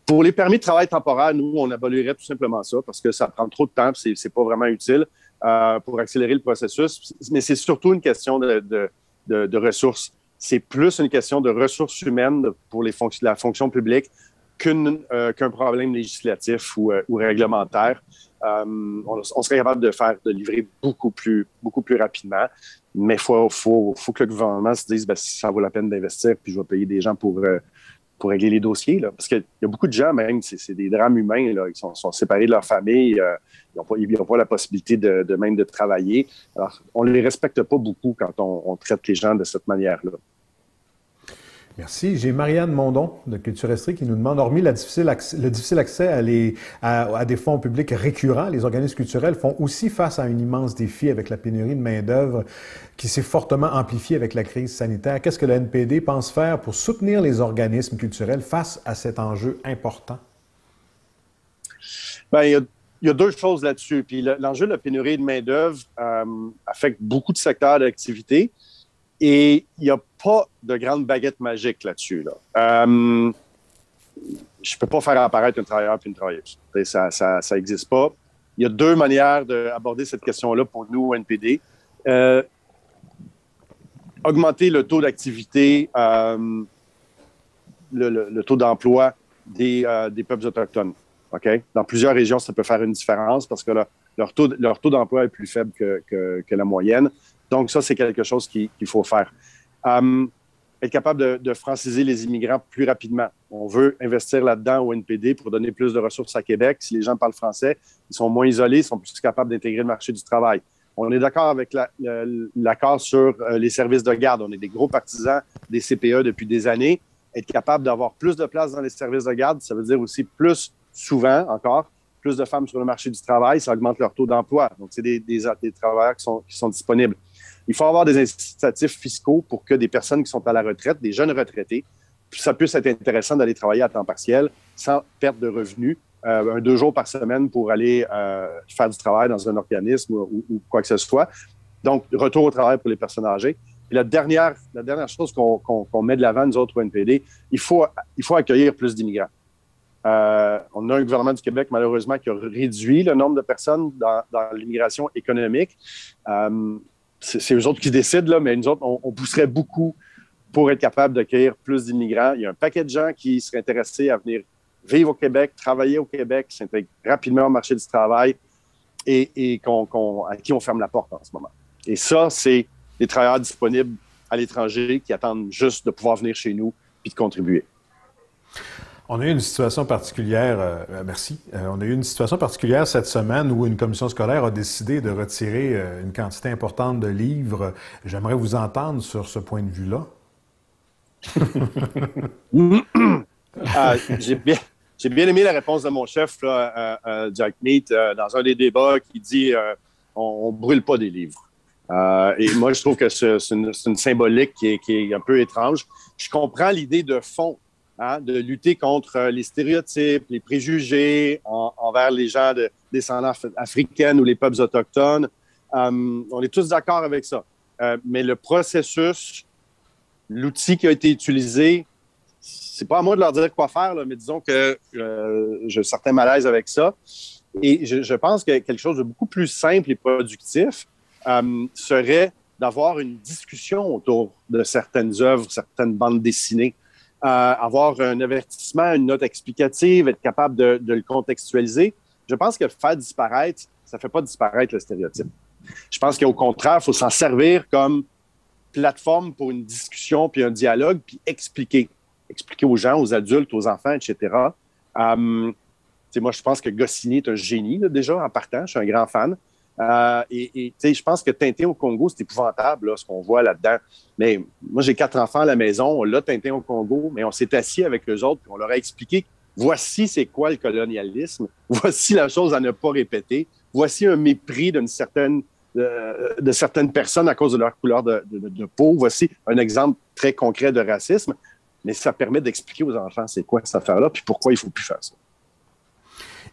Pour les permis de travail temporaires, nous, on abolirait tout simplement ça parce que ça prend trop de temps et c'est pas vraiment utile pour accélérer le processus. Mais c'est surtout une question de ressources. C'est plus une question de ressources humaines pour la fonction publique qu'un problème législatif ou réglementaire. On serait capable de livrer beaucoup plus rapidement, mais il faut que le gouvernement se dise si ça vaut la peine d'investir, puis je vais payer des gens pour régler les dossiers. Là. Parce qu'il y a beaucoup de gens, même, c'est des drames humains, là, ils sont séparés de leur famille, ils n'ont pas la possibilité même de travailler. Alors, on ne les respecte pas beaucoup quand on traite les gens de cette manière-là. Merci. J'ai Marianne Mondon de Culture Estrie qui nous demande, hormis le difficile accès à des fonds publics récurrents, les organismes culturels font aussi face à un immense défi avec la pénurie de main-d'œuvre qui s'est fortement amplifiée avec la crise sanitaire. Qu'est-ce que le NPD pense faire pour soutenir les organismes culturels face à cet enjeu important? Bien, il y a deux choses là-dessus. Puis l'enjeu de la pénurie de main-d'œuvre affecte beaucoup de secteurs d'activité. Et il n'y a pas de grande baguette magique là-dessus. Je ne peux pas faire apparaître un travailleur et une travailleuse. Ça n'existe pas. Il y a deux manières d'aborder cette question-là pour nous, au NPD. Augmenter le taux d'activité, le taux d'emploi des peuples autochtones. Okay? Dans plusieurs régions, ça peut faire une différence parce que leur taux d'emploi est plus faible que la moyenne. Donc, ça, c'est quelque chose qu'il faut faire. Être capable de franciser les immigrants plus rapidement. On veut investir là-dedans au NPD pour donner plus de ressources à Québec. Si les gens parlent français, ils sont moins isolés, ils sont plus capables d'intégrer le marché du travail. On est d'accord avec l'accord sur les services de garde. On est des gros partisans des CPE depuis des années. Être capable d'avoir plus de place dans les services de garde, ça veut dire aussi plus souvent encore, plus de femmes sur le marché du travail, ça augmente leur taux d'emploi. Donc, c'est des travailleurs qui sont disponibles. Il faut avoir des incitatifs fiscaux pour que des personnes qui sont à la retraite, des jeunes retraités, ça puisse être intéressant d'aller travailler à temps partiel sans perte de revenus, 2 jours par semaine pour aller faire du travail dans un organisme ou quoi que ce soit. Donc, retour au travail pour les personnes âgées. Et la dernière chose qu'on met de l'avant, nous autres, au NPD, il faut accueillir plus d'immigrants. On a un gouvernement du Québec, malheureusement, qui a réduit le nombre de personnes dans l'immigration économique. C'est eux autres qui décident, là, mais nous autres, on pousserait beaucoup pour être capable d'accueillir plus d'immigrants. Il y a un paquet de gens qui seraient intéressés à venir vivre au Québec, travailler au Québec, s'intégrer rapidement au marché du travail et à qui on ferme la porte en ce moment. Et ça, c'est des travailleurs disponibles à l'étranger qui attendent juste de pouvoir venir chez nous et de contribuer. On a eu une situation particulière, merci. On a eu une situation particulière cette semaine où une commission scolaire a décidé de retirer une quantité importante de livres. J'aimerais vous entendre sur ce point de vue-là. J'ai bien aimé la réponse de mon chef, là, Jack Meat, dans un des débats qui dit on ne brûle pas des livres. Et moi, je trouve que c'est une symbolique qui est un peu étrange. Je comprends l'idée de fond. De lutter contre les stéréotypes, les préjugés envers les gens de descendance africaine ou les peuples autochtones. On est tous d'accord avec ça. Mais le processus, l'outil qui a été utilisé, c'est pas à moi de leur dire quoi faire, là, mais disons que j'ai un certain malaise avec ça. Et je pense que quelque chose de beaucoup plus simple et productif serait d'avoir une discussion autour de certaines œuvres, certaines bandes dessinées. Avoir un avertissement, une note explicative, être capable de le contextualiser. Je pense que faire disparaître, ça ne fait pas disparaître le stéréotype. Je pense qu'au contraire, il faut s'en servir comme plateforme pour une discussion puis un dialogue, puis expliquer aux gens, aux adultes, aux enfants, etc. Moi, je pense que Goscinny est un génie, là, déjà, en partant. Je suis un grand fan. Je pense que Tintin au Congo, c'est épouvantable, là, ce qu'on voit là-dedans. Mais moi, j'ai 4 enfants à la maison. On l'a Tintin au Congo, mais on s'est assis avec eux autres puis on leur a expliqué voici c'est quoi le colonialisme, voici la chose à ne pas répéter, voici un mépris de certaines personnes à cause de leur couleur de peau, voici un exemple très concret de racisme. Mais ça permet d'expliquer aux enfants c'est quoi cette affaire-là puis pourquoi il ne faut plus faire ça.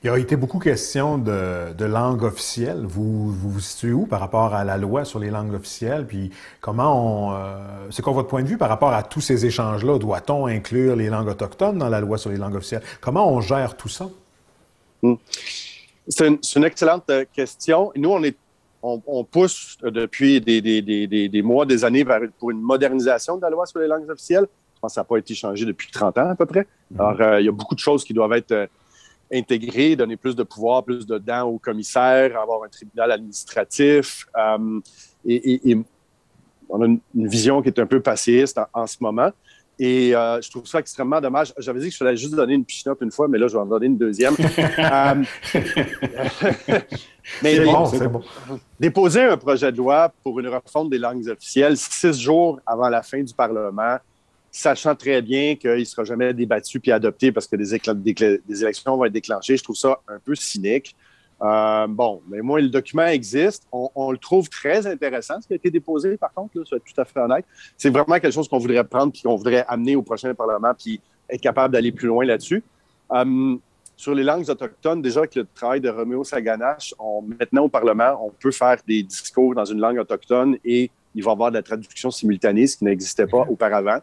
Il a été beaucoup question de langue officielle. Vous vous situez où par rapport à la loi sur les langues officielles? Puis comment c'est quoi votre point de vue par rapport à tous ces échanges-là? Doit-on inclure les langues autochtones dans la loi sur les langues officielles? Comment on gère tout ça? C'est une excellente question. Nous, on pousse depuis des mois, des années pour une modernisation de la loi sur les langues officielles. Je pense que ça n'a pas été changé depuis 30 ans à peu près. Alors, il y a beaucoup de choses qui doivent être intégrer, donner plus de pouvoir, plus de dents aux commissaires, avoir un tribunal administratif. Et on a une vision qui est un peu passéiste en ce moment. Et je trouve ça extrêmement dommage. J'avais dit que je voulais juste donner une pichinotte une fois, mais là, je vais en donner une deuxième. Mais c'est bon. Déposer un projet de loi pour une refonte des langues officielles 6 jours avant la fin du Parlement, sachant très bien qu'il ne sera jamais débattu puis adopté parce que des élections vont être déclenchées. Je trouve ça un peu cynique. Mais moi, le document existe. On le trouve très intéressant, ce qui a été déposé, par contre, là, ça va être tout à fait honnête. C'est vraiment quelque chose qu'on voudrait prendre puis qu'on voudrait amener au prochain Parlement puis être capable d'aller plus loin là-dessus. Sur les langues autochtones, déjà avec le travail de Roméo Saganache, maintenant au Parlement, on peut faire des discours dans une langue autochtone et il va y avoir de la traduction simultanée, ce qui n'existait pas auparavant.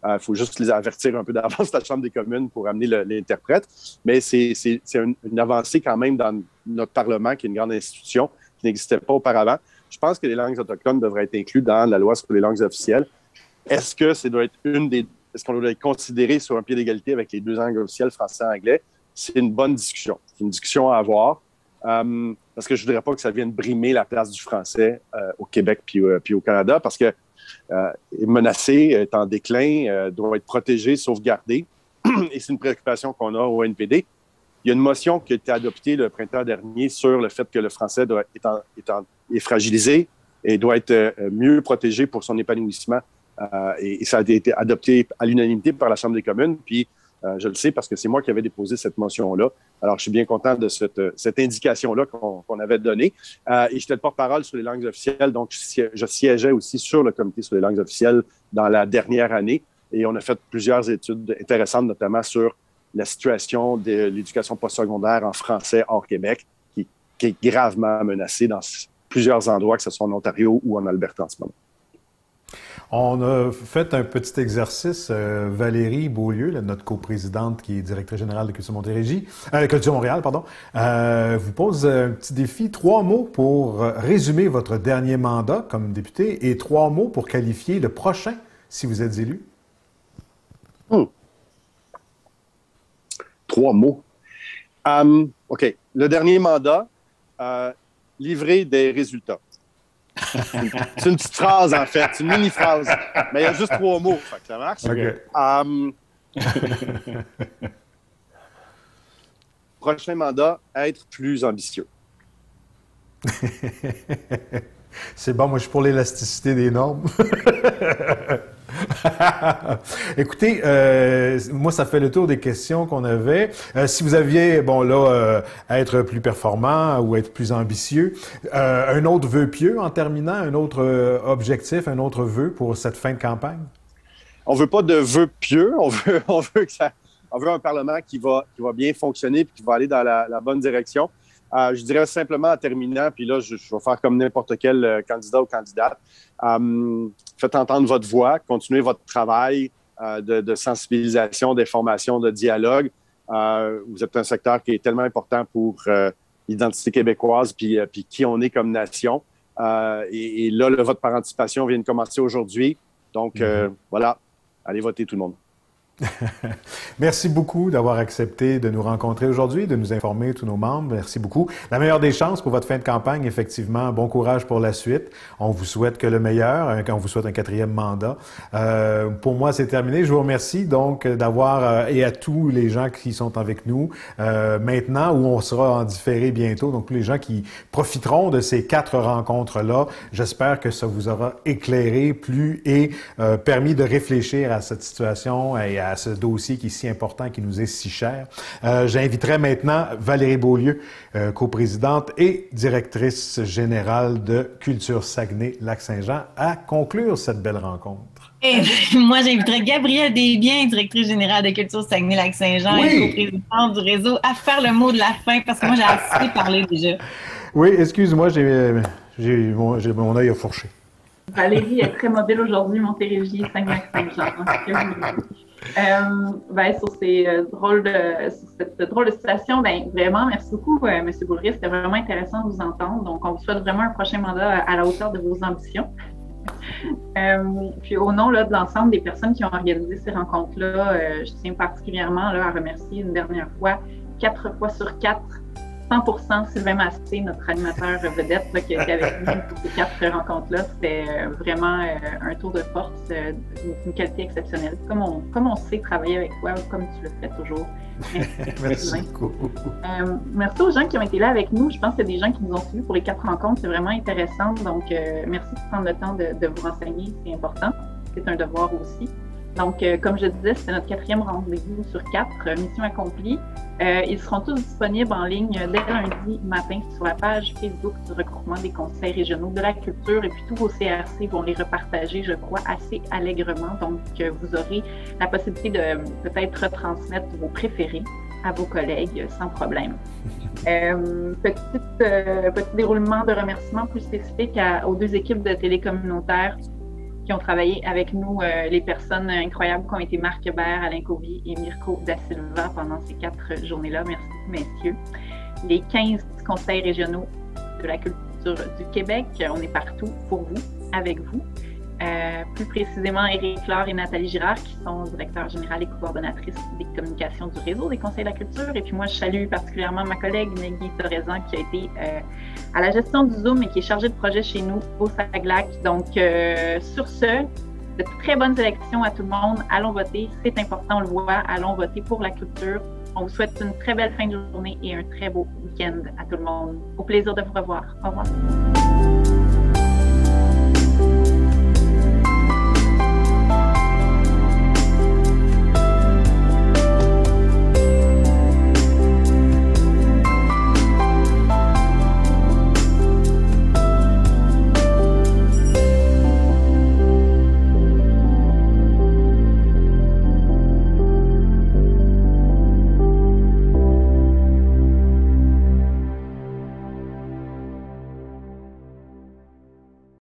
Il faut juste les avertir un peu d'avance, la Chambre des communes, pour amener l'interprète. Mais c'est une avancée quand même dans notre Parlement, qui est une grande institution, qui n'existait pas auparavant. Je pense que les langues autochtones devraient être incluses dans la loi sur les langues officielles. Est-ce que ça doit être est-ce qu'on doit être considéré sur un pied d'égalité avec les deux langues officielles, français et anglais? C'est une bonne discussion. C'est une discussion à avoir. Parce que je ne voudrais pas que ça vienne brimer la place du français au Québec puis au Canada, parce que est menacé, est en déclin, doit être protégé, sauvegardé. Et c'est une préoccupation qu'on a au NPD. Il y a une motion qui a été adoptée le printemps dernier sur le fait que le français est fragilisé et doit être mieux protégé pour son épanouissement. Et ça a été adopté à l'unanimité par la Chambre des communes. Puis, je le sais parce que c'est moi qui avais déposé cette motion-là. Alors, je suis bien content de cette indication-là qu'on avait donnée. Et j'étais le porte-parole sur les langues officielles, donc je siégeais aussi sur le comité sur les langues officielles dans la dernière année. Et on a fait plusieurs études intéressantes, notamment sur la situation de l'éducation postsecondaire en français hors Québec, qui est gravement menacée dans plusieurs endroits, que ce soit en Ontario ou en Alberta en ce moment. On a fait un petit exercice. Valérie Beaulieu, notre coprésidente qui est directrice générale de Culture Montréal, vous pose un petit défi. 3 mots pour résumer votre dernier mandat comme député et 3 mots pour qualifier le prochain si vous êtes élu. 3 mots. OK. Le dernier mandat, livrer des résultats. C'est une petite phrase, en fait. C'est une mini-phrase. Mais il y a juste 3 mots. Fait que ça marche. Okay. Prochain mandat, être plus ambitieux. C'est bon, moi je suis pour l'élasticité des normes. Écoutez, moi, ça fait le tour des questions qu'on avait. Si vous aviez, être plus performant ou être plus ambitieux, un autre vœu pieux en terminant, un autre objectif, un autre vœu pour cette fin de campagne? On veut pas de vœux pieux, on veut un Parlement qui va bien fonctionner et qui va aller dans la bonne direction. Je dirais simplement en terminant, puis là, je vais faire comme n'importe quel candidat ou candidate. Faites entendre votre voix, continuez votre travail de sensibilisation, d'information, de dialogue. Vous êtes un secteur qui est tellement important pour l'identité québécoise puis qui on est comme nation. Et là, le vote par anticipation vient de commencer aujourd'hui. Donc, voilà, allez voter tout le monde. Merci beaucoup d'avoir accepté de nous rencontrer aujourd'hui, de nous informer, tous nos membres. Merci beaucoup. La meilleure des chances pour votre fin de campagne, effectivement. Bon courage pour la suite. On vous souhaite que le meilleur. On vous souhaite un 4e mandat. Pour moi, c'est terminé. Je vous remercie donc d'avoir, et à tous les gens qui sont avec nous maintenant, où on sera en différé bientôt. Donc, tous les gens qui profiteront de ces 4 rencontres-là, j'espère que ça vous aura éclairé, plu et permis de réfléchir à cette situation et à ce dossier qui est si important, qui nous est si cher. J'inviterai maintenant Valérie Beaulieu, coprésidente et directrice générale de Culture Saguenay-Lac-Saint-Jean, à conclure cette belle rencontre. Et moi, j'inviterai Gabrielle Desbiens, directrice générale de Culture Saguenay-Lac-Saint-Jean et coprésidente du réseau, à faire le mot de la fin, parce que moi, j'ai assez parlé déjà. Oui, excuse-moi, mon œil a fourché. Valérie est très mobile aujourd'hui, Montérégie, Saguenay-Lac-Saint-Jean. Sur cette drôle de situation, vraiment, merci beaucoup, M. Boulris. C'était vraiment intéressant de vous entendre. Donc, on vous souhaite vraiment un prochain mandat à la hauteur de vos ambitions. Puis, au nom de l'ensemble des personnes qui ont organisé ces rencontres-là, je tiens particulièrement à remercier une dernière fois, 4 fois sur 4, 100% Sylvain Massé, notre animateur vedette qui était avec nous pour ces 4 rencontres-là. C'était vraiment un tour de force, d'une qualité exceptionnelle. Comme on sait travailler avec toi, comme tu le fais toujours. Merci beaucoup. Merci aux gens qui ont été là avec nous. Je pense qu'il y a des gens qui nous ont suivis pour les 4 rencontres. C'est vraiment intéressant. Donc, merci de prendre le temps de vous renseigner. C'est important. C'est un devoir aussi. Donc, comme je disais, c'était notre 4e rendez-vous sur 4, mission accomplie. Ils seront tous disponibles en ligne dès lundi matin sur la page Facebook du regroupement des conseils régionaux de la culture. Et puis, tous vos CRC vont les repartager, je crois, assez allègrement. Donc, vous aurez la possibilité de peut-être retransmettre vos préférés à vos collègues sans problème. Petit déroulement de remerciements plus spécifique aux 2 équipes de télécommunautaires qui ont travaillé avec nous, les personnes incroyables qui ont été Marc Hébert, Alain Covy et Mirko Da Silva pendant ces 4 journées-là. Merci, messieurs. Les 15 conseils régionaux de la culture du Québec, on est partout pour vous, avec vous. Plus précisément, Éric Laure et Nathalie Girard, qui sont directeurs généraux et coordonnatrices des communications du réseau des conseils de la culture. Et puis moi, je salue particulièrement ma collègue Négui Torezan, qui a été à la gestion du Zoom et qui est chargée de projet chez nous au Saglac. Donc, sur ce, de très bonnes élections à tout le monde. Allons voter, c'est important, on le voit. Allons voter pour la culture. On vous souhaite une très belle fin de journée et un très beau week-end à tout le monde. Au plaisir de vous revoir. Au revoir.